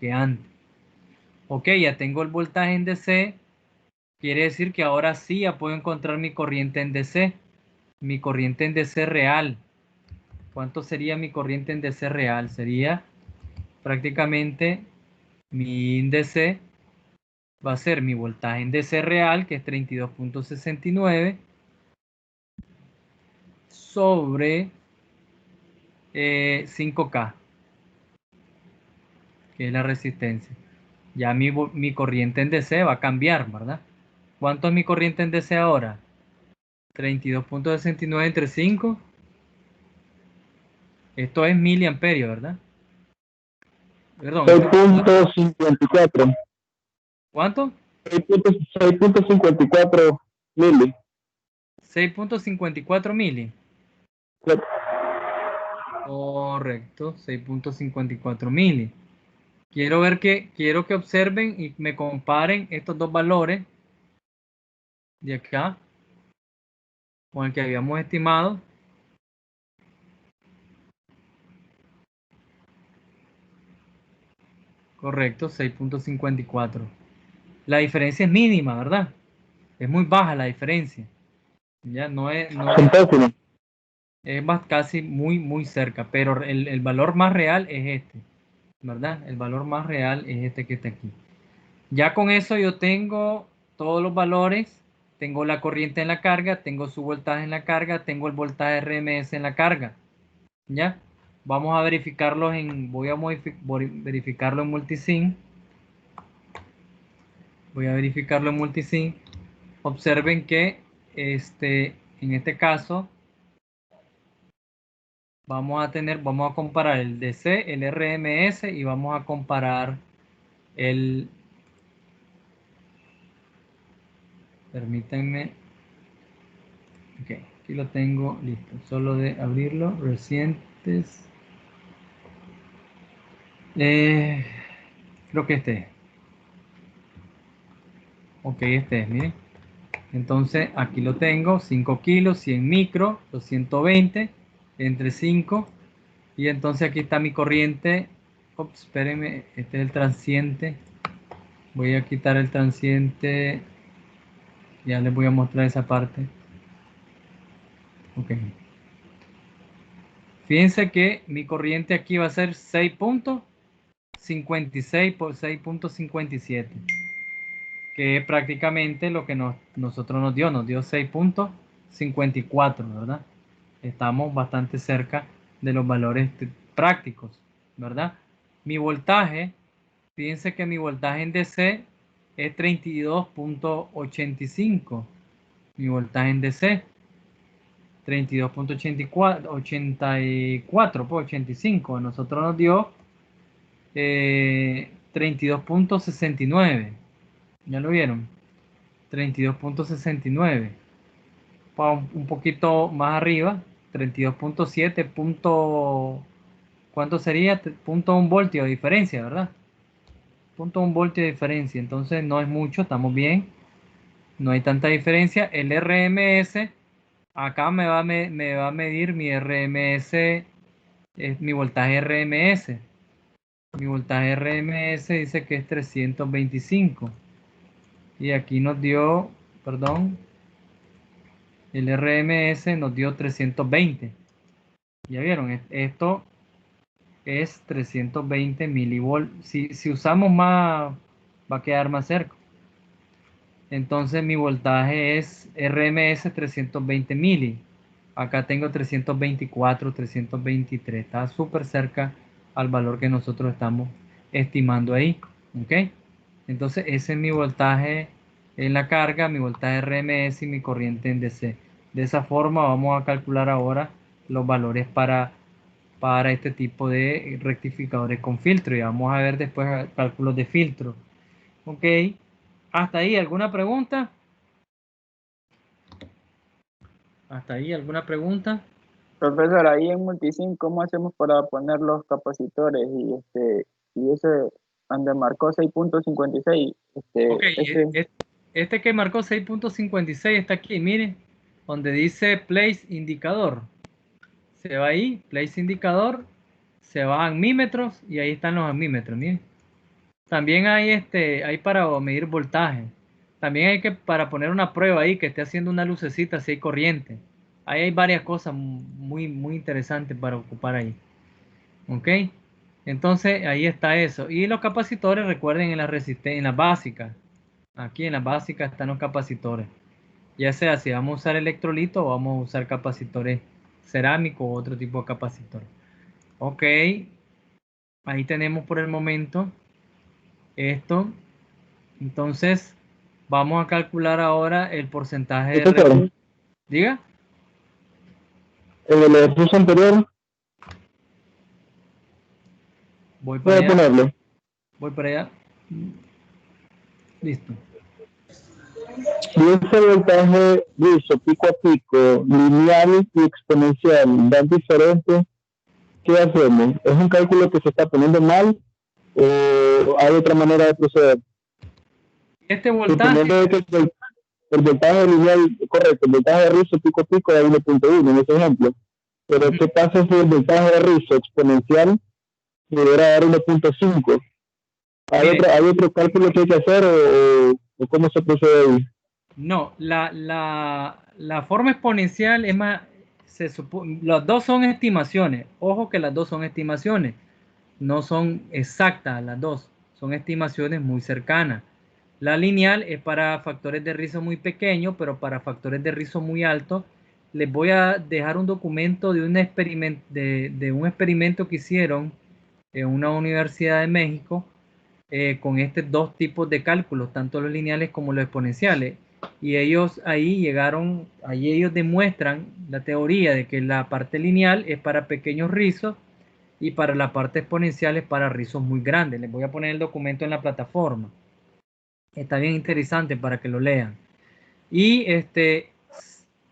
que antes. Ok, ya tengo el voltaje en DC. Quiere decir que ahora sí ya puedo encontrar mi corriente en DC. Mi corriente en DC real. ¿cuánto sería mi corriente en DC real? Sería prácticamente mi índice va a ser mi voltaje en DC real, que es 32.69, sobre 5K, que es la resistencia. Ya mi corriente en DC va a cambiar, ¿verdad? ¿Cuánto es mi corriente en DC ahora? 32.69 entre 5. Esto es miliamperios, ¿verdad? Perdón, esto es 6.54. ¿cuánto? 6.54 mili. 6.54 mili. Correcto. Correcto, 6.54 mili. Quiero que observen y me comparen estos dos valores de acá con el que habíamos estimado. Correcto, 6.54. La diferencia es mínima, ¿verdad? Es muy baja la diferencia. Ya no es Centésimo. casi muy cerca, pero el valor más real es este, ¿verdad? El valor más real es este que está aquí. Ya con eso yo tengo todos los valores, tengo la corriente en la carga, tengo su voltaje en la carga, tengo el voltaje RMS en la carga. ¿Ya? Vamos a verificarlos voy a verificarlo en multisync. Voy a verificarlo en multisync. Observen que en este caso vamos a comparar el DC, el RMS y vamos a comparar el, permítanme, ok, aquí lo tengo listo, solo de abrirlo, recientes, creo que ok, miren, entonces aquí lo tengo, 5 kilos, 100 micro, 220 entre 5, y entonces aquí está mi corriente. Ups, espérenme, este es el transiente. Voy a quitar el transiente. Ya les voy a mostrar esa parte. Ok. Fíjense que mi corriente aquí va a ser 6.56 por 6.57. Que es prácticamente lo que nosotros nos dio. Nos dio 6.54, ¿verdad? Estamos bastante cerca de los valores prácticos, ¿verdad? Mi voltaje, fíjense que mi voltaje en DC es 32.85. Mi voltaje en DC, 32.84, 84, pues 85. Nosotros nos dio 32.69. ¿Ya lo vieron? 32.69. Un poquito más arriba, 32.7. ¿Cuánto sería? Punto 1 voltio de diferencia, ¿verdad? Punto 1 voltio de diferencia. Entonces no es mucho, estamos bien. No hay tanta diferencia. El RMS, acá me va a medir mi RMS, es mi voltaje RMS. Mi voltaje RMS dice que es 325. Y aquí nos dio, perdón, el RMS nos dio 320. Ya vieron, esto es 320 milivolts. Si usamos más, va a quedar más cerca. Entonces mi voltaje es RMS 320 mili. Acá tengo 324, 323. Está súper cerca al valor que nosotros estamos estimando ahí. ¿Ok? Entonces ese es mi voltaje en la carga, mi voltaje RMS y mi corriente en DC. De esa forma vamos a calcular ahora los valores para este tipo de rectificadores con filtro. Y vamos a ver después cálculos de filtro. ¿Ok? Hasta ahí, ¿alguna pregunta? Hasta ahí, ¿alguna pregunta? Profesor, ahí en Multisync, ¿cómo hacemos para poner los capacitores? Y ese donde marcó 6.56, Ok, ese, este que marcó 6.56 está aquí, miren, donde dice place indicador. Se va ahí, place indicador, se va a amímetros y ahí están los amímetros, miren. También hay para medir voltaje. También hay para poner una prueba ahí que esté haciendo una lucecita si hay corriente. ahí hay varias cosas muy, muy interesantes para ocupar ahí. ¿Ok? Entonces, ahí está eso. Y los capacitores, recuerden, en las básicas. Aquí en las básicas están los capacitores. Ya sea si vamos a usar electrolito o vamos a usar capacitores cerámicos o otro tipo de capacitor. Ok. Ahí tenemos por el momento esto. Entonces, vamos a calcular ahora el porcentaje de Profesor, Diga. en el ejercicio anterior, Voy para voy a allá. ponerlo. Voy para allá. Listo. Si ese voltaje rizo pico a pico, lineal y exponencial dan diferente, ¿qué hacemos? ¿Es un cálculo que se está poniendo mal o hay otra manera de proceder? Este voltaje, Suponiendo de que el voltaje lineal, correcto, el voltaje de rizo pico a pico es 1.1 en ese ejemplo. Pero ¿qué pasa si el voltaje de rizo exponencial pudiera dar 1.5? mire, ¿Hay otro cálculo que hay que hacer o cómo se procede ahí? no, la forma exponencial es más, las dos son estimaciones. Ojo que las dos son estimaciones. No son exactas las dos, son estimaciones muy cercanas. La lineal es para factores de rizo muy pequeños, pero para factores de rizo muy altos. Les voy a dejar un documento de de un experimento que hicieron en una universidad de México con estos dos tipos de cálculos, tanto los lineales como los exponenciales. Y ellos ahí ellos demuestran la teoría de que la parte lineal es para pequeños rizos y para la parte exponencial es para rizos muy grandes. Les voy a poner el documento en la plataforma. Está bien interesante para que lo lean. Y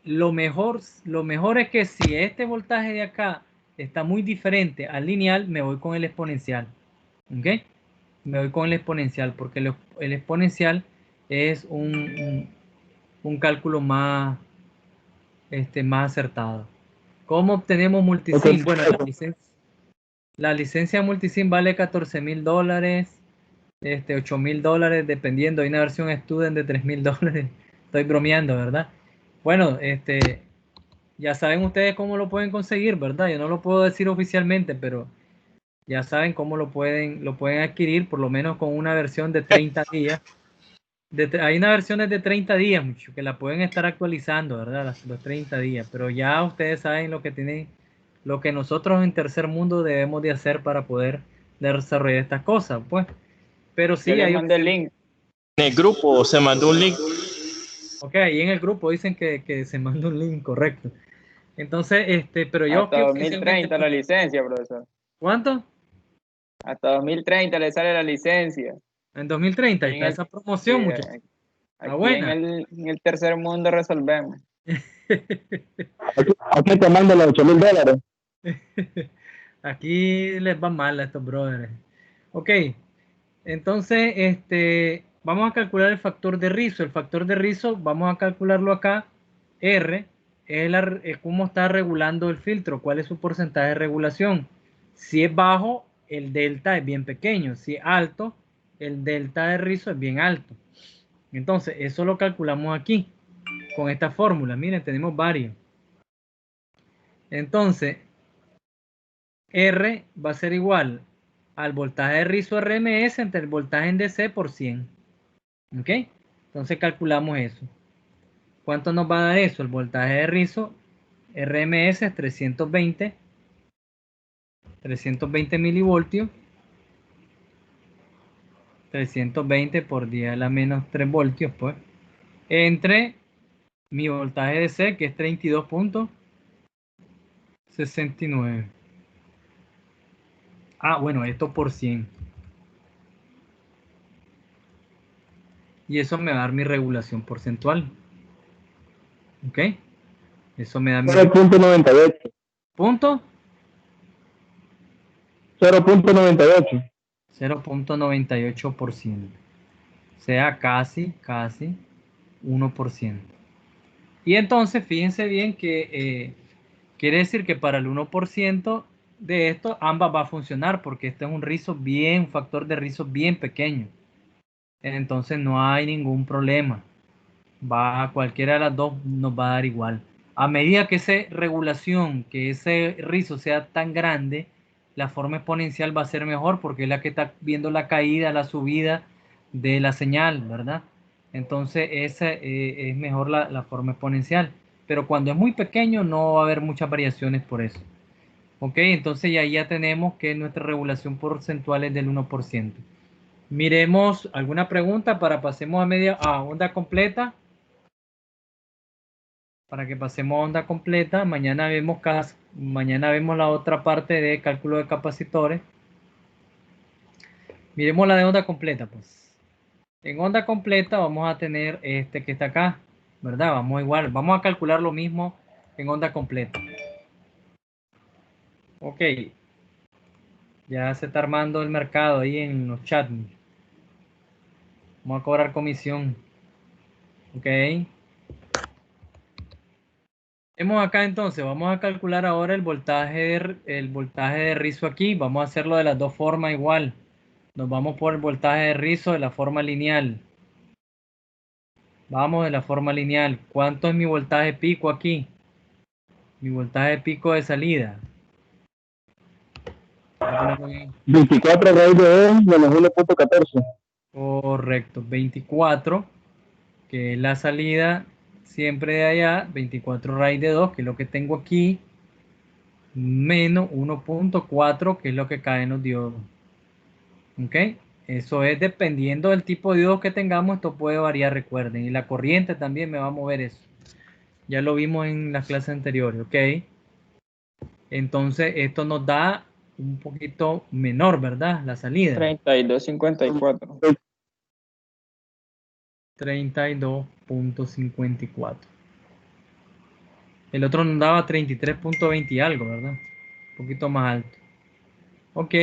lo mejor es que si este voltaje de acá está muy diferente al lineal, me voy con el exponencial. ¿Ok? Me voy con el exponencial porque el exponencial es un cálculo más acertado. ¿Cómo obtenemos multisim? Okay. Bueno, la licencia multisim vale $14,000, $8,000, dependiendo. Hay una versión student de $3,000. Estoy bromeando, ¿verdad? Bueno, ya saben ustedes cómo lo pueden conseguir, ¿verdad? Yo no lo puedo decir oficialmente, pero ya saben cómo lo pueden adquirir, por lo menos con una versión de 30 días. Hay una versión de 30 días, mucho, que la pueden estar actualizando, ¿verdad? Los 30 días, pero ya ustedes saben lo que nosotros en tercer mundo debemos de hacer para poder desarrollar estas cosas, pues. Pero Yo sí les hay mandé el opciones. link. En el grupo se mandó un link. Ok, ahí en el grupo dicen que se manda un link, correcto. Entonces, pero yo Hasta que oficialmente, 2030 la licencia, profesor. ¿cuánto? Hasta 2030 le sale la licencia. En 2030, ahí Y está esa sí, promoción, muchachos. Está aquí en buena. el tercer mundo resolvemos. Aquí te mando los $8,000. Aquí les va mal a estos brothers. Ok, entonces, vamos a calcular el factor de rizo. El factor de rizo, vamos a calcularlo acá. R es cómo está regulando el filtro, cuál es su porcentaje de regulación. Si es bajo, el delta es bien pequeño. Si es alto, el delta de rizo es bien alto. Entonces, eso lo calculamos aquí, con esta fórmula. Miren, tenemos varios. Entonces, R va a ser igual al voltaje de rizo RMS entre el voltaje en DC por 100. ¿Ok? Entonces calculamos eso. ¿Cuánto nos va a dar eso? El voltaje de rizo RMS es 320 milivoltios. 320 por 10 a la menos 3 voltios, pues. Entre mi voltaje DC, que es 32.69. Ah, bueno, esto por 100. Y eso me va a dar mi regulación porcentual. ¿Ok? Eso me da mi 0.98. punto 0.98. 0.98%. O sea, casi 1%. Y entonces, fíjense bien que quiere decir que para el 1% de esto, ambas va a funcionar porque este es un factor de rizo bien pequeño. Entonces no hay ningún problema. Cualquiera de las dos nos va a dar igual. A medida que esa regulación, que ese rizo sea tan grande, la forma exponencial va a ser mejor porque es la que está viendo la caída, la subida de la señal, ¿verdad? Entonces esa es mejor la forma exponencial. Pero cuando es muy pequeño no va a haber muchas variaciones por eso. Ok, entonces ya tenemos que nuestra regulación porcentual es del 1%. Miremos alguna pregunta para pasemos a onda completa. Para que pasemos a onda completa. Mañana vemos la otra parte de cálculo de capacitores. Miremos la de onda completa, pues. En onda completa vamos a tener este que está acá, ¿verdad? Vamos a calcular lo mismo en onda completa. Ok. Ya se está armando el mercado ahí en los chats. Vamos a cobrar comisión. Ok. Vemos acá entonces, vamos a calcular ahora el voltaje de rizo aquí. Vamos a hacerlo de las dos formas igual. Nos vamos por el voltaje de rizo de la forma lineal. Vamos de la forma lineal. ¿Cuánto es mi voltaje pico aquí? Mi voltaje pico de salida. 24 raíz de 2 menos 1.14. Correcto, 24, que es la salida siempre de allá, 24 raíz de 2, que es lo que tengo aquí, menos 1.4, que es lo que cae en los diodos. ¿Ok? Eso es dependiendo del tipo de diodos que tengamos, esto puede variar, recuerden. Y la corriente también me va a mover eso. Ya lo vimos en las clases anteriores, ¿ok? Entonces, esto nos da un poquito menor, ¿verdad? La salida. 32.54. 32.54. El otro nos daba 33.20 y algo, ¿verdad? Un poquito más alto. Ok.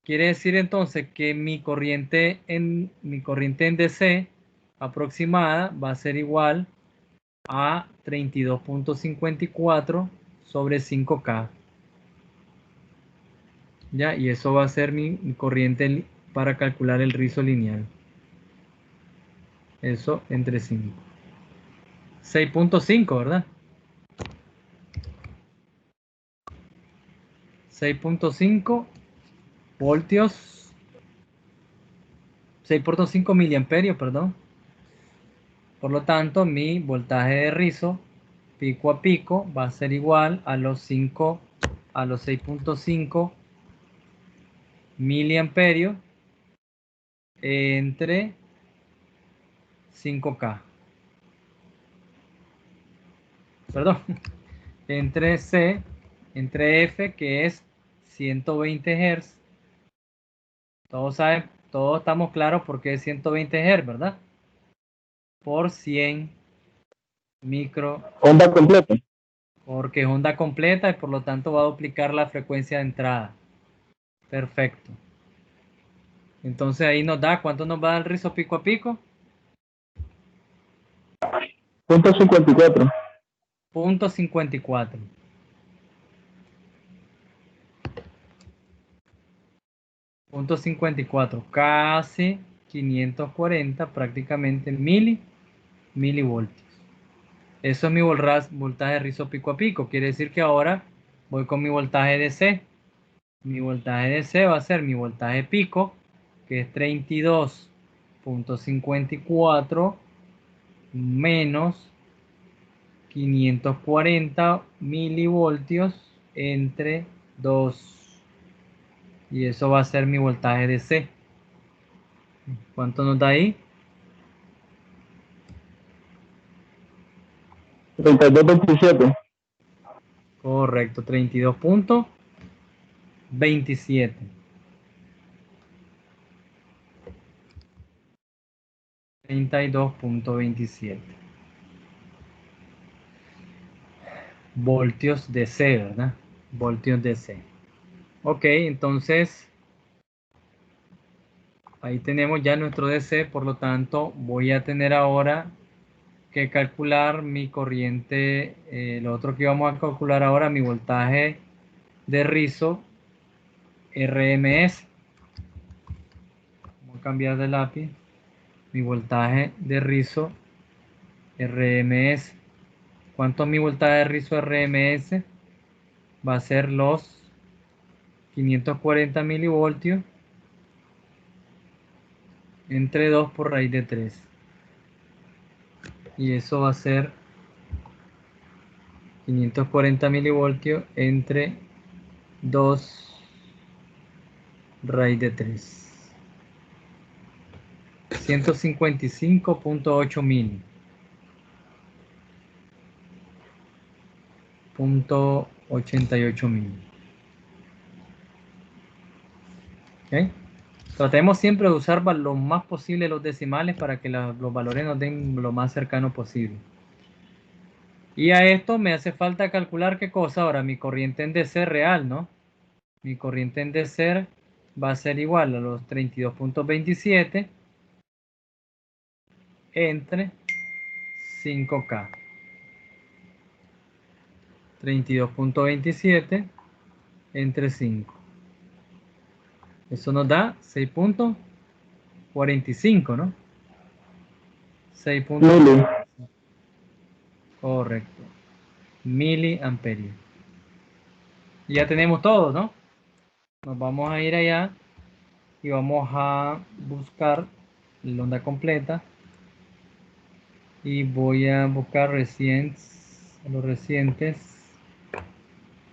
Quiere decir entonces que mi corriente en DC aproximada va a ser igual a 32.54 sobre 5K. ¿Ya? Y eso va a ser mi corriente para calcular el rizo lineal. Eso entre 5. 6.5, ¿verdad? 6.5 voltios. 6.5 miliamperios, perdón. Por lo tanto, mi voltaje de rizo pico a pico va a ser igual a los 6.5 miliamperios entre 5K. Perdón, entre F, que es 120 Hz. Todos saben, todos estamos claros por qué es 120 Hz, ¿verdad? Por 100 micro. Onda completa. Porque es onda completa y por lo tanto va a duplicar la frecuencia de entrada. Perfecto. Entonces ahí nos da, ¿cuánto nos va a dar el rizo pico a pico? Punto 54. Punto 54. Punto 54. Casi 540, prácticamente milivoltios. Eso es mi voltaje de rizo pico a pico. Quiere decir que ahora voy con mi voltaje DC. Mi voltaje DC va a ser mi voltaje pico, que es 32.54 menos 540 milivoltios entre 2. Y eso va a ser mi voltaje DC. ¿Cuánto nos da ahí? 32.27. Correcto, 32.27. 32.27 voltios DC, ¿verdad? Voltios DC. Ok, entonces ahí tenemos ya nuestro DC, por lo tanto voy a tener ahora que calcular mi corriente, lo otro que vamos a calcular ahora, mi voltaje de rizo RMS. Vamos a cambiar de lápiz. Mi voltaje de rizo RMS. ¿Cuánto es mi voltaje de rizo RMS? Va a ser los 540 milivoltios entre 2 por raíz de 3. Y eso va a ser 540 milivoltios entre 2 raíz de 3. 155.8 mil. .88 mil. ¿Okay? Tratemos siempre de usar lo más posible los decimales para que los valores nos den lo más cercano posible. Y a esto me hace falta calcular qué cosa. Ahora, mi corriente en DC real, ¿no? Mi corriente en DC va a ser igual a los 32.27 entre 5K. 32.27 entre 5. Eso nos da 6.45, ¿no? 6. Mili. Correcto. Miliamperios. Y ya tenemos todo, ¿no? Nos vamos a ir allá y vamos a buscar la onda completa. Y voy a buscar los recientes.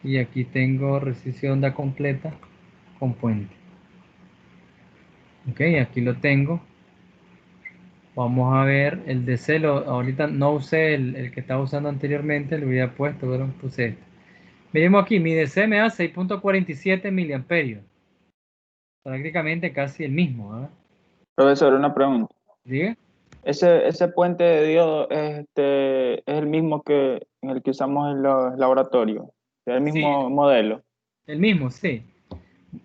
Y aquí tengo resistencia de onda completa con puente. Ok, aquí lo tengo. Vamos a ver el DC. Ahorita no usé el que estaba usando anteriormente. Lo había puesto, pero puse este. Miremos aquí, mi DC me da 6.47 miliamperios. Prácticamente casi el mismo, ¿verdad? Profesor, una pregunta. ¿Diga? Ese puente de diodo es el mismo que en el que usamos en los laboratorios. Es el mismo modelo. El mismo, sí.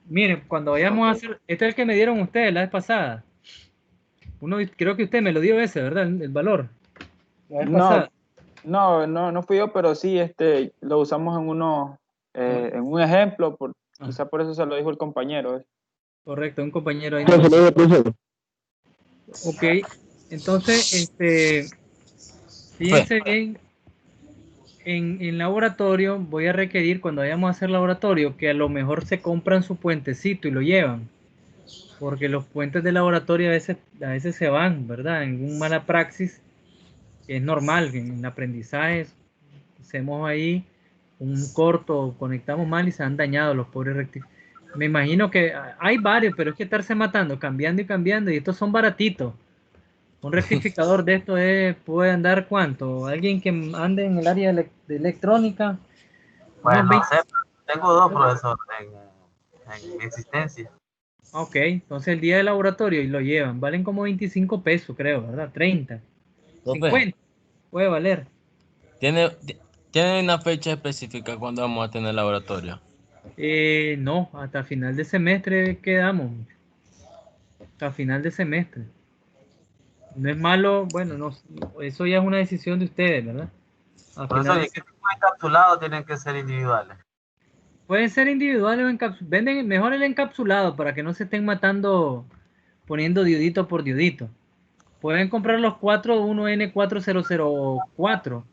Miren, cuando vayamos a hacer... Este es el que me dieron ustedes la vez pasada. Creo que usted me lo dio ese, ¿verdad? El valor. La vez pasada. No fui yo, pero sí lo usamos en un ejemplo, quizá por eso se lo dijo el compañero. Correcto, un compañero ahí. Profesor, profesor. Ok, entonces, fíjense bien, en laboratorio voy a requerir, cuando vayamos a hacer laboratorio, que a lo mejor se compran su puentecito y lo llevan, porque los puentes de laboratorio a veces se van, ¿verdad? En un mala praxis, que es normal, en el aprendizaje hacemos ahí un corto, conectamos mal y se han dañado los pobres rectificadores. Me imagino que hay varios, pero es que estarse matando, cambiando y cambiando, y estos son baratitos. Un rectificador de esto puede andar ¿cuánto? Alguien que ande en el área de electrónica. Bueno, Unos no 20. sé, tengo dos profesores en existencia. Ok, entonces el día de laboratorio y lo llevan. Valen como 25 pesos, creo, ¿verdad? 30. Profe, 50. Puede valer. ¿tiene una fecha específica cuando vamos a tener laboratorio? No, hasta final de semestre quedamos. Hasta final de semestre. No es malo, bueno, no, eso ya es una decisión de ustedes, ¿verdad? A Profesor, final ¿y qué tipo de encapsulados tienen que ser individuales? pueden ser individuales o encapsulados. Venden mejor el encapsulado para que no se estén matando poniendo diodito por diodito. Pueden comprar los 1N4004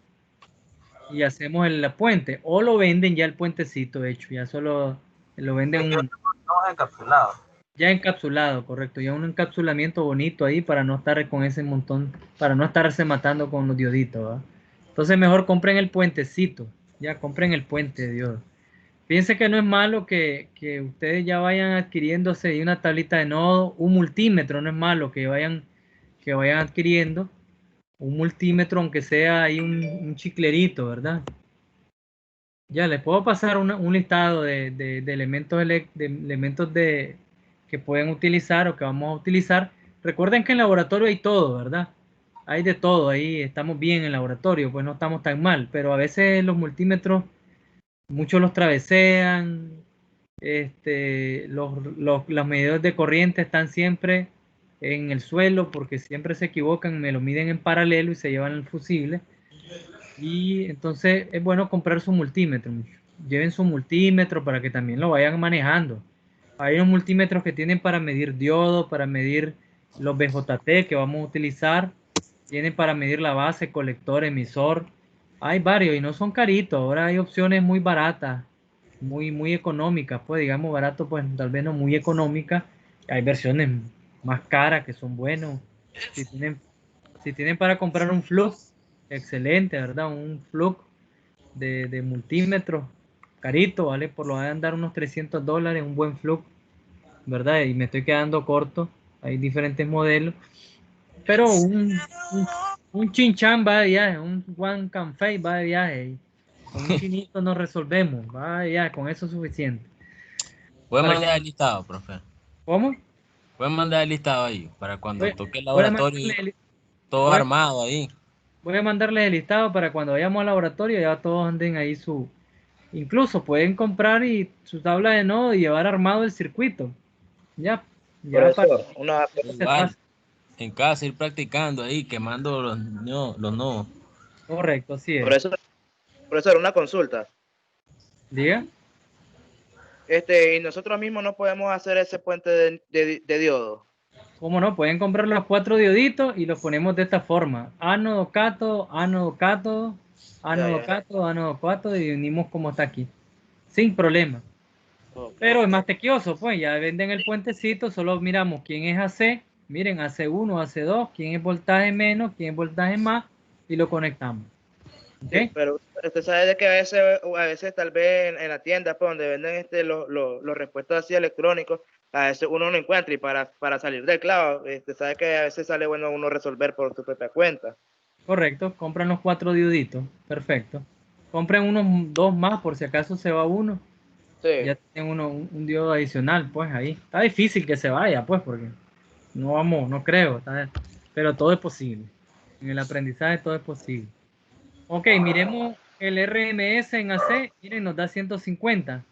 y hacemos el puente. O lo venden ya el puentecito hecho. Ya solo lo venden Dos encapsulados. ya encapsulado, correcto. Ya un encapsulamiento bonito ahí para no estar con ese montón, para no estarse matando con los dioditos, ¿va? Entonces mejor compren el puentecito. Ya compren el puente de diodo. Fíjense que no es malo que ustedes ya vayan adquiriéndose una tablita de nodo, un multímetro, no es malo que vayan adquiriendo un multímetro, aunque sea ahí un chiclerito, ¿verdad? Ya les puedo pasar un listado de elementos que pueden utilizar o que vamos a utilizar. Recuerden que en laboratorio hay todo, ¿verdad? Hay de todo, ahí estamos bien en el laboratorio, pues no estamos tan mal, pero a veces los multímetros muchos los travesean, los medidores de corriente están siempre en el suelo porque siempre se equivocan, me lo miden en paralelo y se llevan el fusible. Y entonces es bueno comprar su multímetro. Lleven su multímetro para que también lo vayan manejando. Hay unos multímetros que tienen para medir diodo, para medir los BJT que vamos a utilizar. Tienen para medir la base, colector, emisor. Hay varios y no son caritos. Ahora hay opciones muy baratas, muy económicas. Pues digamos barato, pues tal vez no muy económicas. Hay versiones más caras que son buenos. Si tienen, si tienen para comprar un Flux, excelente, ¿verdad? Un Flux de multímetro, carito, ¿vale? Por lo van a andar unos $300, un buen Flux, ¿verdad? Y me estoy quedando corto. Hay diferentes modelos. Pero un chinchán va de viaje, un One Canfei va de viaje. Y con un chinito nos resolvemos. Va de viaje, con eso es suficiente. Pueden Para, mandar el listado, profe. ¿cómo? Pueden mandar el listado ahí para cuando Voy, toque el voy a laboratorio mandarle y el, todo voy a- armado ahí. voy a mandarles el listado para cuando vayamos al laboratorio ya todos anden ahí su... Incluso pueden comprar y su tabla de nodo y llevar armado el circuito. Ya, ya para Profesor, una, que no se Igual, pase. en casa ir practicando ahí, quemando los nodos. Correcto, así es. profesor, una consulta. Diga. Y nosotros mismos no podemos hacer ese puente de diodo. ¿Cómo no? Pueden comprar los 4 dioditos y los ponemos de esta forma. Ánodo, cátodo, ánodo, cátodo, Ya, ánodo, ya. cátodo, ánodo, cátodo y unimos como está aquí. Sin problema. Ok. Pero es más tequioso, pues ya venden el puentecito, solo miramos quién es AC, miren AC1, AC2, quién es voltaje menos, quién es voltaje más y lo conectamos. ¿Ok? Sí, pero usted sabe de que a veces tal vez en la tienda pues, donde venden los repuestos así electrónicos, a veces uno no encuentra y para salir del clavo, sabe que a veces sale bueno uno resolver por su propia cuenta. Correcto, compran los 4 dioditos, perfecto. Compren unos 2 más por si acaso se va uno. Sí, Ya tienen uno, un diodo adicional, pues ahí. Está difícil que se vaya, pues, porque no vamos, no creo, pero todo es posible. En el aprendizaje todo es posible. Ok, miremos el RMS en AC, miren, nos da 150.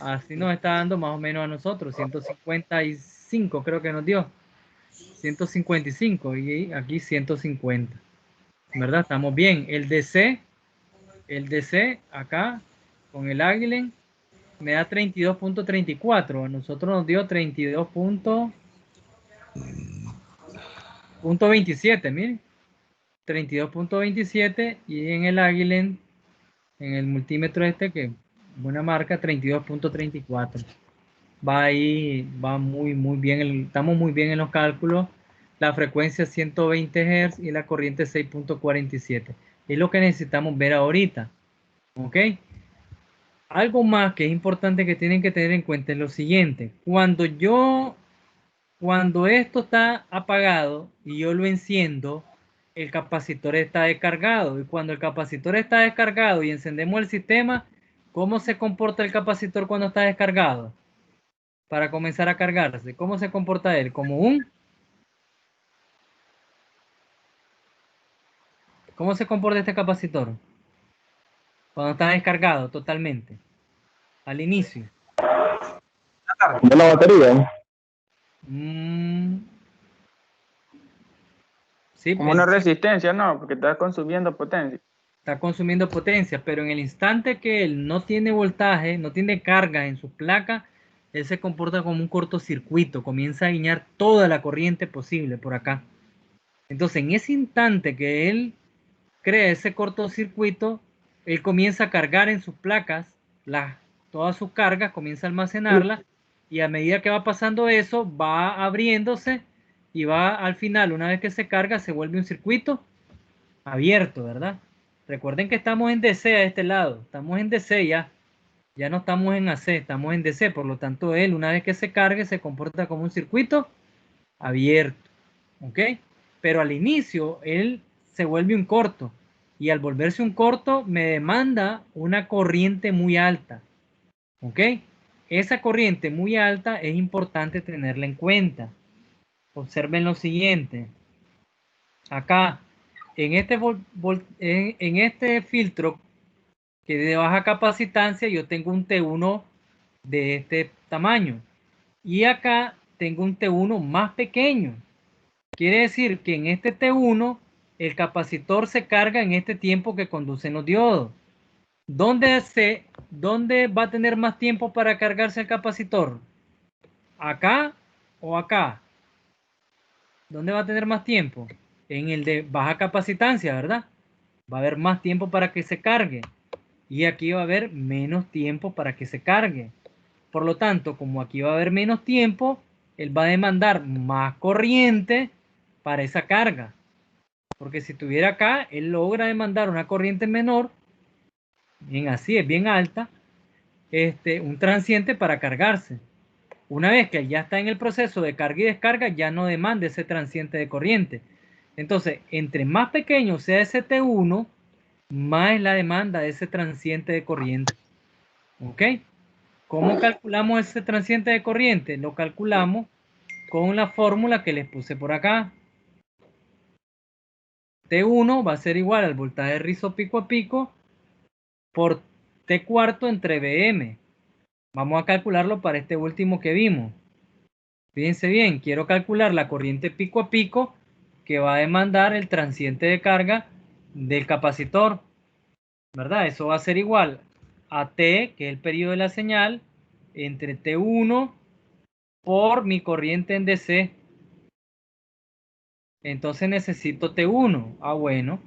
Así nos está dando más o menos a nosotros, 155 creo que nos dio. 155 y aquí 150. ¿Verdad? Estamos bien. El DC acá con el Aguilen me da 32.34. A nosotros nos dio 32.27, miren. 32.27 y en el Aguilen, en el multímetro este, que buena marca, 32.34. Va ahí, va muy bien, estamos muy bien en los cálculos. La frecuencia 120 Hz y la corriente 6.47. Es lo que necesitamos ver ahorita. ¿Ok? Algo más que es importante que tienen que tener en cuenta es lo siguiente. Cuando esto está apagado y yo lo enciendo, el capacitor está descargado. Y cuando el capacitor está descargado y encendemos el sistema, ¿cómo se comporta el capacitor cuando está descargado? Para comenzar a cargarse. ¿Cómo se comporta él? ¿Cómo se comporta este capacitor? Cuando está descargado totalmente. Al inicio. De la batería. Mm, sí, Como una resistencia, ¿no? Porque está consumiendo potencia. está consumiendo potencia, pero en el instante que él no tiene voltaje, no tiene carga en su placa, él se comporta como un cortocircuito, comienza a guiñar toda la corriente posible por acá. Entonces, en ese instante que él crea ese cortocircuito, él comienza a cargar en sus placas todas sus cargas, comienza a almacenarlas y a medida que va pasando eso, va abriéndose y va al final, una vez que se carga, se vuelve un circuito abierto, ¿verdad? Recuerden que estamos en DC a este lado, estamos en DC ya no estamos en AC, estamos en DC, por lo tanto él una vez que se cargue se comporta como un circuito abierto, ¿ok? Pero al inicio él se vuelve un corto y al volverse un corto me demanda una corriente muy alta, ¿ok? Esa corriente muy alta es importante tenerla en cuenta. Observen lo siguiente. Acá, en este filtro que de baja capacitancia, yo tengo un T1 de este tamaño. Y acá tengo un T1 más pequeño. Quiere decir que en este T1 el capacitor se carga en este tiempo que conducen los diodos. ¿Dónde va a tener más tiempo para cargarse el capacitor? ¿Acá o acá? ¿Dónde va a tener más tiempo? En el de baja capacitancia, ¿verdad? Va a haber más tiempo para que se cargue. Y aquí va a haber menos tiempo para que se cargue. Por lo tanto, como aquí va a haber menos tiempo, él va a demandar más corriente para esa carga. Porque si estuviera acá, él logra demandar una corriente menor, bien así, es bien alta, un transiente para cargarse. Una vez que ya está en el proceso de carga y descarga, ya no demanda ese transiente de corriente. Entonces, entre más pequeño sea ese T1, más es la demanda de ese transiente de corriente. ¿Ok? ¿Cómo calculamos ese transiente de corriente? Lo calculamos con la fórmula que les puse por acá. T1 va a ser igual al voltaje de rizo pico a pico por T cuarto entre Bm. Vamos a calcularlo para este último que vimos. Fíjense bien, quiero calcular la corriente pico a pico que va a demandar el transiente de carga del capacitor, ¿verdad? Eso va a ser igual a T, que es el periodo de la señal, entre T1 por mi corriente en DC. Entonces necesito T1. Ah, bueno.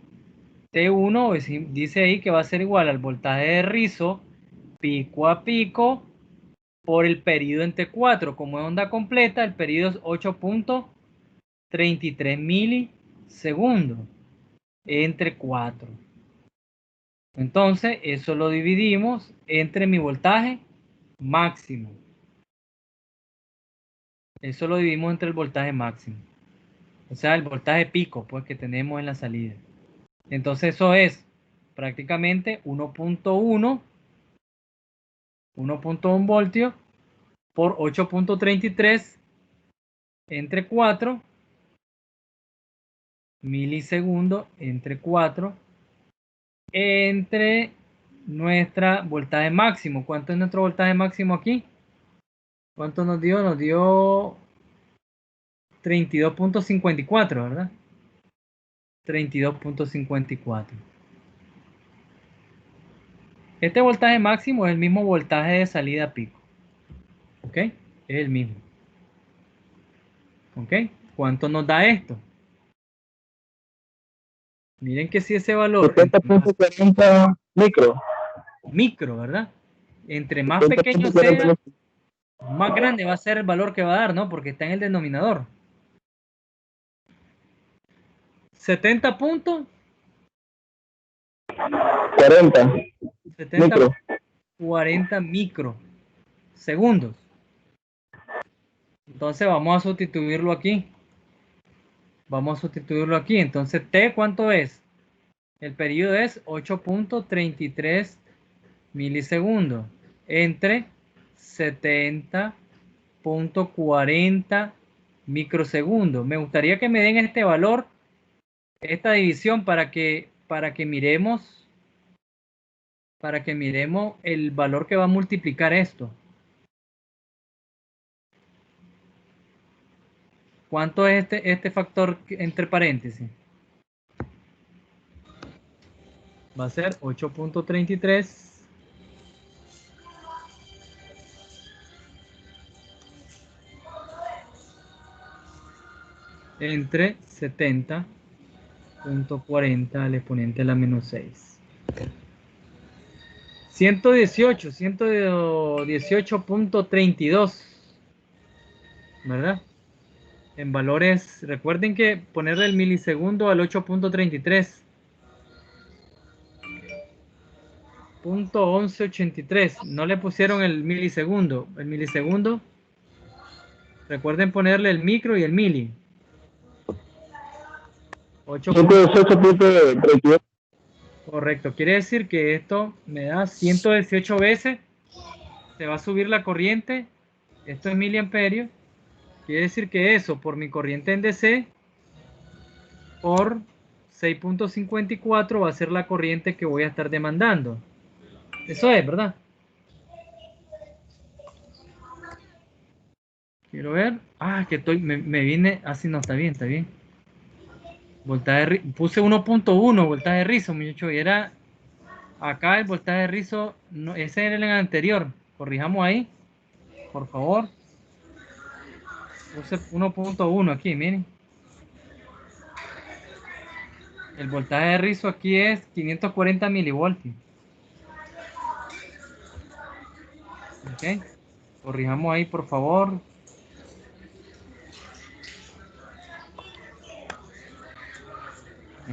T1 dice ahí que va a ser igual al voltaje de rizo pico a pico por el periodo en T4. Como es onda completa, el periodo es 8.33 milisegundos entre 4. Entonces, eso lo dividimos entre mi voltaje máximo. Eso lo dividimos entre el voltaje máximo. O sea, el voltaje pico, pues, que tenemos en la salida. Entonces, eso es prácticamente 1.1 voltios por 8.33 entre 4 milisegundos entre 4 entre nuestra voltaje máximo. ¿Cuánto es nuestro voltaje máximo aquí? ¿Cuánto nos dio? Nos dio 32.54, ¿verdad? 32.54. Este voltaje máximo es el mismo voltaje de salida pico. ¿Ok? Es el mismo. ¿Ok? ¿Cuánto nos da esto? Miren que si ese valor... 70.40 micro. Micro, ¿verdad? Entre más pequeño sea, más grande va a ser el valor que va a dar, ¿no? Porque está en el denominador. 70 puntos. 40 70, micro. 40 microsegundos. Entonces vamos a sustituirlo aquí. Vamos a sustituirlo aquí. Entonces T, ¿cuánto es? El periodo es 8.33 milisegundos entre 70.40 microsegundos. Me gustaría que me den este valor, esta división, para que miremos el valor que va a multiplicar esto. ¿Cuánto es este factor entre paréntesis? Va a ser 8.33 entre 70.40 al exponente a la menos 6. 118.32, ¿verdad? En valores, recuerden que ponerle el milisegundo al 8.33. .1183, no le pusieron el milisegundo. El milisegundo, recuerden ponerle el micro y el mili. 118.32. Correcto, quiere decir que esto me da 118 veces. Se va a subir la corriente. Esto es miliamperios. Quiere decir que eso por mi corriente en DC por 6.54 va a ser la corriente que voy a estar demandando. Eso es, ¿verdad? Quiero ver. Ah, que me vine. Así no, está bien, está bien. Voltaje, puse 1.1 voltaje de rizo, muchacho, y era acá el voltaje de rizo, no, ese era el anterior. Corrijamos ahí, por favor. Puse 1.1 aquí, miren. El voltaje de rizo aquí es 540 milivoltios. Ok. Corrijamos ahí, por favor. Ok.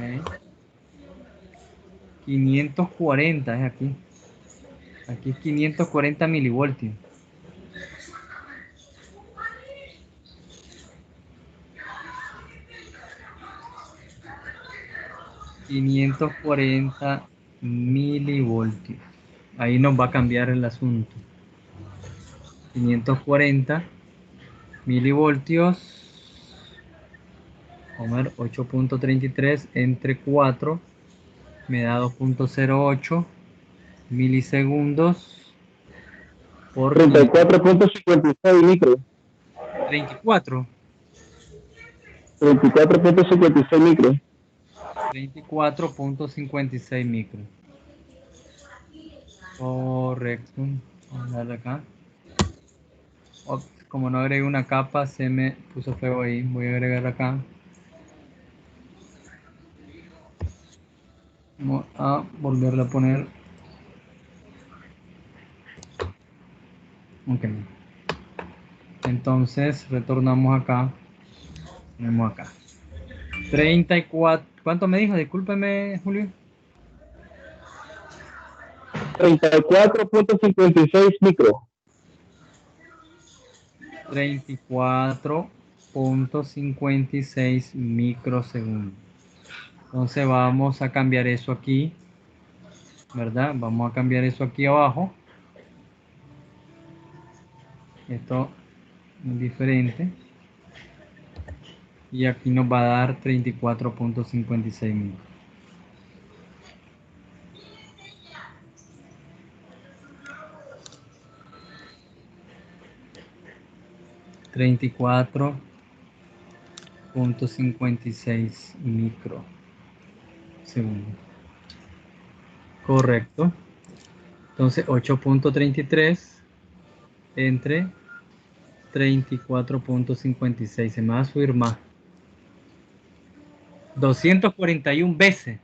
540 es aquí. Aquí es 540 milivoltios. ...540 milivoltios. Ahí nos va a cambiar el asunto. 540 milivoltios. Vamos a ver, 8.33 entre 4 me da 2.08 milisegundos por 34.56 micros. 34. 34.56 micros. 34.56 micros. Correcto. Vamos a darle acá. Ops, como no agregué una capa, se me puso feo ahí. Voy a agregar acá. Vamos a volverla a poner. Ok. Entonces retornamos acá. Tenemos acá. 34. ¿Cuánto me dijo? Discúlpeme, Julio. 34.56 micros. 34.56 microsegundos. Entonces vamos a cambiar eso aquí, ¿verdad? Vamos a cambiar eso aquí abajo. Esto es diferente. Y aquí nos va a dar 34.56 micros. .56 microsegundos. Correcto. Entonces 8.33 entre 34.56. Se me va a subir más. 241 veces.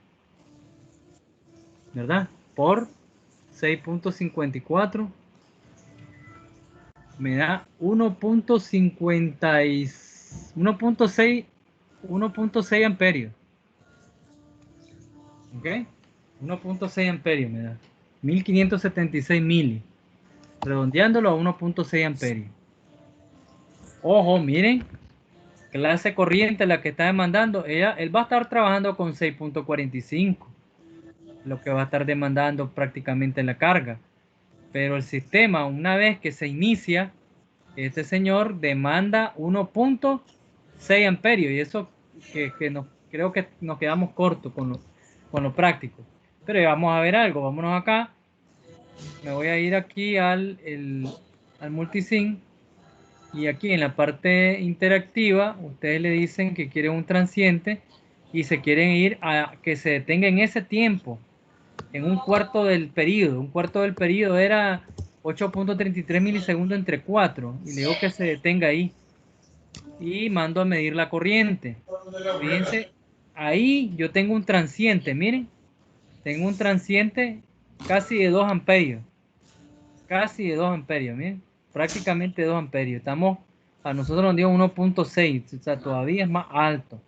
¿Verdad? Por 6.54 me da 1.6 amperios. ¿Ok? 1.6 amperios me da. 1576 mili. Redondeándolo a 1.6 amperios. Ojo, miren. Clase corriente la que está demandando. Él va a estar trabajando con 6.45. Lo que va a estar demandando prácticamente la carga. Pero el sistema, una vez que se inicia, este señor demanda 1.6 amperios. Y eso creo que nos quedamos cortos con lo práctico. Pero vamos a ver algo. Vámonos acá. Me voy a ir aquí al multisync. Y aquí en la parte interactiva, ustedes le dicen que quieren un transiente y se quieren ir a que se detenga en ese tiempo. En un cuarto del periodo. Un cuarto del periodo era 8.33 milisegundos entre 4. Y le digo que se detenga ahí. Y mando a medir la corriente. Fíjense, ahí yo tengo un transiente. Miren, tengo un transiente casi de 2 amperios. Casi de 2 amperios, miren. Prácticamente 2 amperios. A nosotros nos dio 1.6. O sea, todavía es más alto.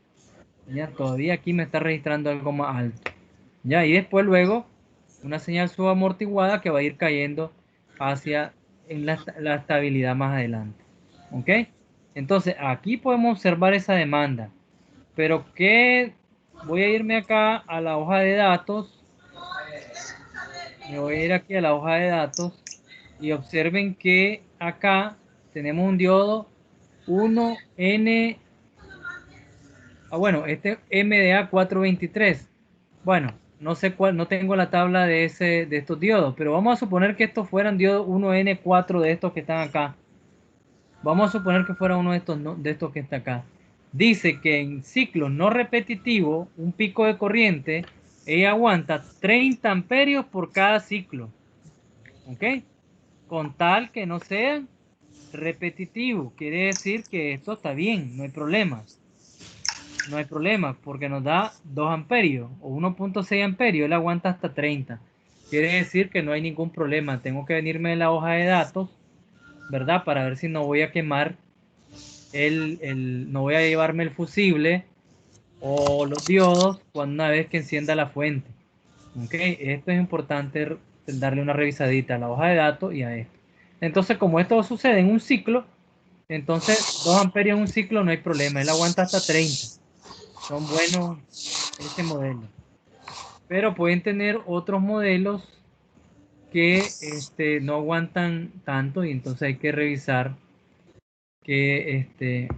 Ya, todavía aquí me está registrando algo más alto. Ya, y después luego una señal subamortiguada que va a ir cayendo hacia la estabilidad más adelante. ¿Ok? Entonces, aquí podemos observar esa demanda. Pero que voy a irme acá a la hoja de datos. Me voy a ir aquí a la hoja de datos y observen que acá tenemos un diodo 1N. Bueno, este MDA 423. Bueno, no sé cuál, no tengo la tabla de estos diodos, pero vamos a suponer que estos fueran diodos 1N4 de estos que están acá. Vamos a suponer que fuera uno de estos que está acá. Dice que en ciclos no repetitivos, un pico de corriente, ella aguanta 30 amperios por cada ciclo. ¿Ok? Con tal que no sea repetitivo. Quiere decir que esto está bien, no hay problema. no hay problema, porque nos da 2 amperios o 1.6 amperios, él aguanta hasta 30. Quiere decir que no hay ningún problema. Tengo que venirme de la hoja de datos, ¿verdad? Para ver si no voy a quemar no voy a llevarme el fusible o los diodos una vez que encienda la fuente. Ok, esto es importante darle una revisadita a la hoja de datos y a esto. Entonces, como esto sucede en un ciclo, entonces 2 amperios en un ciclo no hay problema, él aguanta hasta 30. Son buenos este modelo. Pero pueden tener otros modelos que no aguantan tanto y entonces hay que revisar qué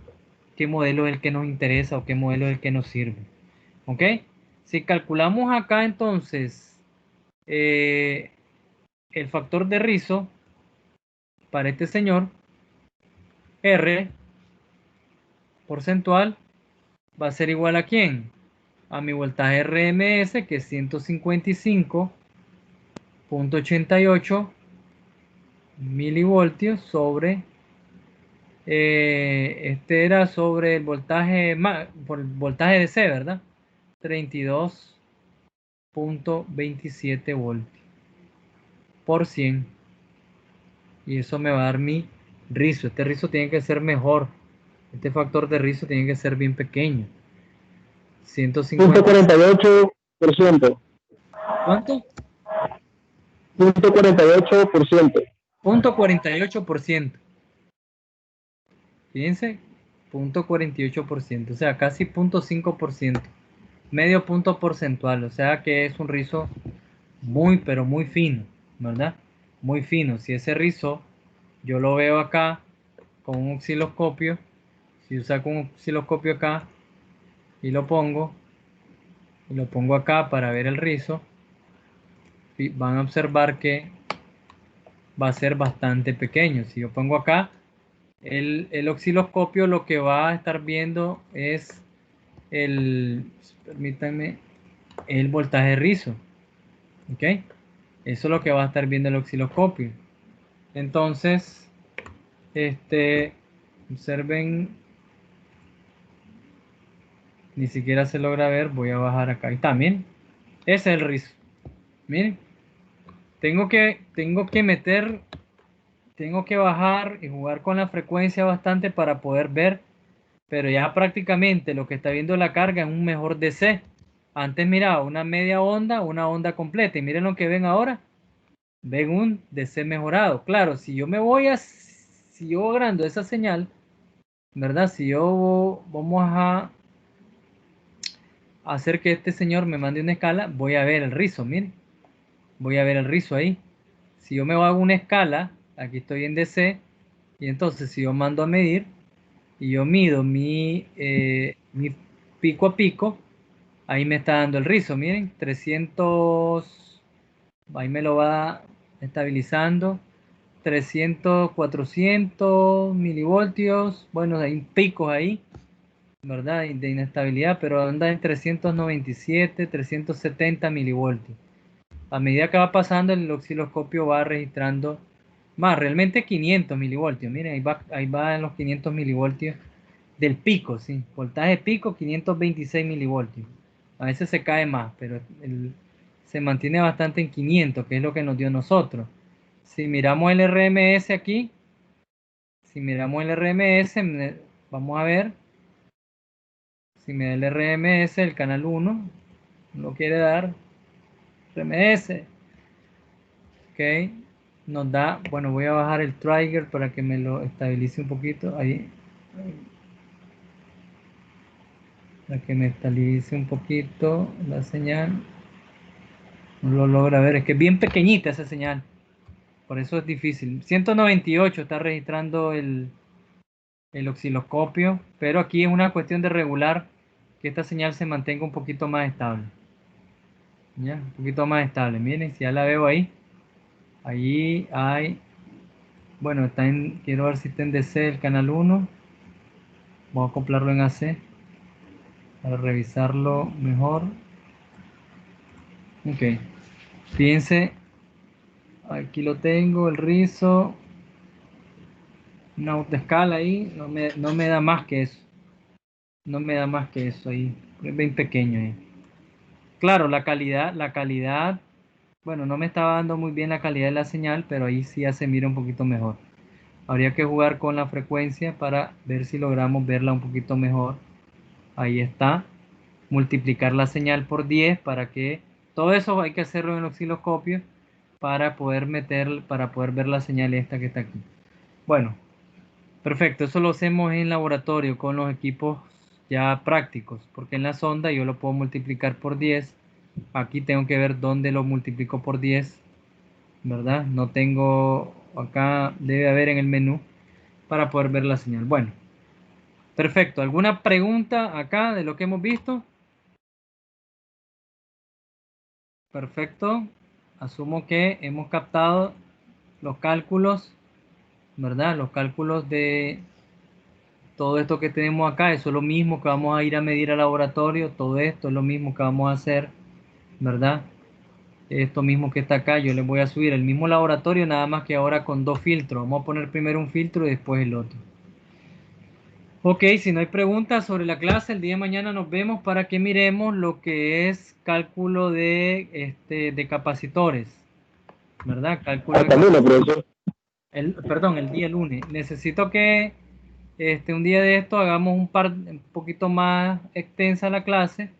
modelo es el que nos interesa o qué modelo es el que nos sirve. ¿Ok? Si calculamos acá entonces el factor de rizo para este señor, R porcentual, va a ser igual a ¿quién? A mi voltaje RMS, que es 155.88 milivoltios sobre este era sobre el voltaje por el voltaje de C, ¿verdad? 32.27 voltios por 100. Y eso me va a dar mi rizo. Este rizo tiene que ser mejor. Este factor de rizo tiene que ser bien pequeño. 150. 0.48%. ¿Cuánto? 0.48%. 0.48%. Fíjense, 0.48%, o sea, casi 0.5%, medio punto porcentual, o sea que es un rizo muy, pero muy fino, ¿verdad? Muy fino. Si ese rizo yo lo veo acá con un osciloscopio, si yo saco un osciloscopio acá y lo pongo acá para ver el rizo, van a observar que va a ser bastante pequeño. Si yo pongo acá el osciloscopio, lo que va a estar viendo es permítanme, el voltaje rizo. ¿Ok? Eso es lo que va a estar viendo el osciloscopio. Entonces, observen, ni siquiera se logra ver. Voy a bajar acá. Ahí está, miren. Ese es el rizo. Miren. Tengo que meter, tengo que bajar y jugar con la frecuencia bastante para poder ver. Pero ya prácticamente lo que está viendo la carga es un mejor DC. Antes miraba una media onda, una onda completa. Y miren lo que ven ahora. Ven un DC mejorado. Claro, si yo agrando esa señal, ¿verdad? Si yo vamos a hacer que este señor me mande una escala, voy a ver el rizo, miren. Voy a ver el rizo ahí. Si yo me hago una escala, aquí estoy en DC, y entonces si yo mando a medir, y yo mido mi pico a pico, ahí me está dando el rizo, miren, 300, ahí me lo va estabilizando, 300, 400 milivoltios, bueno, hay picos ahí, ¿verdad? De inestabilidad, pero anda en 397, 370 milivoltios. A medida que va pasando, el osciloscopio va registrando más, realmente 500 milivoltios. Miren, ahí va en los 500 milivoltios del pico, sí. Voltaje pico, 526 milivoltios. A veces se cae más, pero se mantiene bastante en 500, que es lo que nos dio nosotros. Si miramos el RMS aquí, vamos a ver. Si me da el RMS, el canal 1, no quiere dar RMS. Ok, nos da, bueno, voy a bajar el trigger para que me lo estabilice un poquito. Ahí. Para que me estabilice un poquito la señal. No lo logra ver, es que es bien pequeñita esa señal. Por eso es difícil. 198 está registrando el osciloscopio, pero aquí es una cuestión de regular que esta señal se mantenga un poquito más estable. ¿Ya? Un poquito más estable. Miren, si ya la veo ahí. Allí hay, bueno, quiero ver si está en DC el canal 1. Voy a acoplarlo en AC para revisarlo mejor. Ok. Fíjense, aquí lo tengo, el rizo. Una autoescala ahí, no me da más que eso. No me da más que eso ahí. Es bien pequeño ahí. Claro, la calidad, bueno, no me estaba dando muy bien la calidad de la señal, pero ahí sí ya se mira un poquito mejor. Habría que jugar con la frecuencia para ver si logramos verla un poquito mejor. Ahí está. Multiplicar la señal por 10 para que todo eso hay que hacerlo en el osciloscopio para poder ver la señal esta que está aquí. Bueno, perfecto. Eso lo hacemos en laboratorio con los equipos ya prácticos, porque en la sonda yo lo puedo multiplicar por 10. Aquí tengo que ver dónde lo multiplico por 10, ¿verdad? No tengo, acá debe haber en el menú para poder ver la señal. Bueno, perfecto. ¿Alguna pregunta acá de lo que hemos visto? Perfecto. Asumo que hemos captado los cálculos, ¿verdad? Los cálculos de todo esto que tenemos acá. Eso es lo mismo que vamos a ir a medir al laboratorio. Todo esto es lo mismo que vamos a hacer, ¿verdad? Esto mismo que está acá, yo les voy a subir el mismo laboratorio, nada más que ahora con dos filtros. Vamos a poner primero un filtro y después el otro. Ok, si no hay preguntas sobre la clase, el día de mañana nos vemos para que miremos lo que es cálculo de capacitores, ¿verdad? Cálculo de Hasta lunes, profesor. perdón, el día lunes. Necesito que un día de esto hagamos un poquito más extensa la clase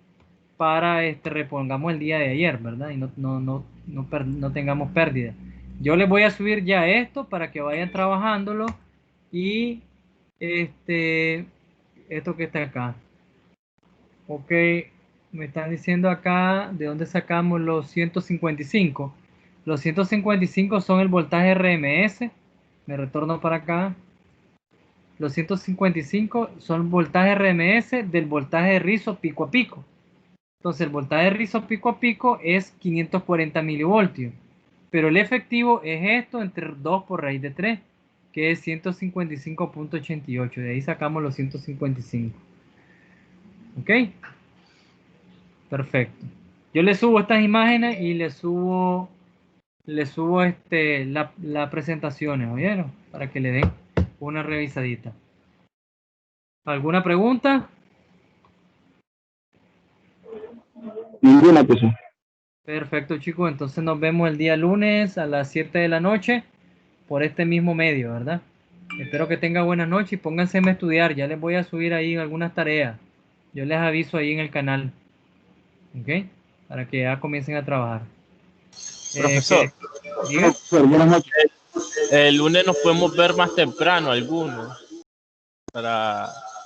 para repongamos el día de ayer, ¿verdad? Y no tengamos pérdida. Yo les voy a subir ya esto para que vayan trabajándolo y esto que está acá. Ok, me están diciendo acá de dónde sacamos los 155. Los 155 son el voltaje RMS. Me retorno para acá. Los 155 son voltaje RMS del voltaje de rizo pico a pico. Entonces el voltaje de rizo pico a pico es 540 milivoltios. Pero el efectivo es esto entre 2 por raíz de 3, que es 155.88. De ahí sacamos los 155. ¿Ok? Perfecto. Yo le subo estas imágenes y le subo las presentaciones, ¿oyeron? Para que le den una revisadita. ¿Alguna pregunta? Ninguna, profesor. Perfecto, chicos. Entonces nos vemos el día lunes a las 7 de la noche por este mismo medio, ¿verdad? Espero que tengan buenas noches y pónganse a estudiar. Ya les voy a subir ahí algunas tareas. Yo les aviso ahí en el canal. ¿Ok? Para que ya comiencen a trabajar. Profesor, ¿Diga? Profesor, buenas noches. el lunes nos podemos ver más temprano algunos para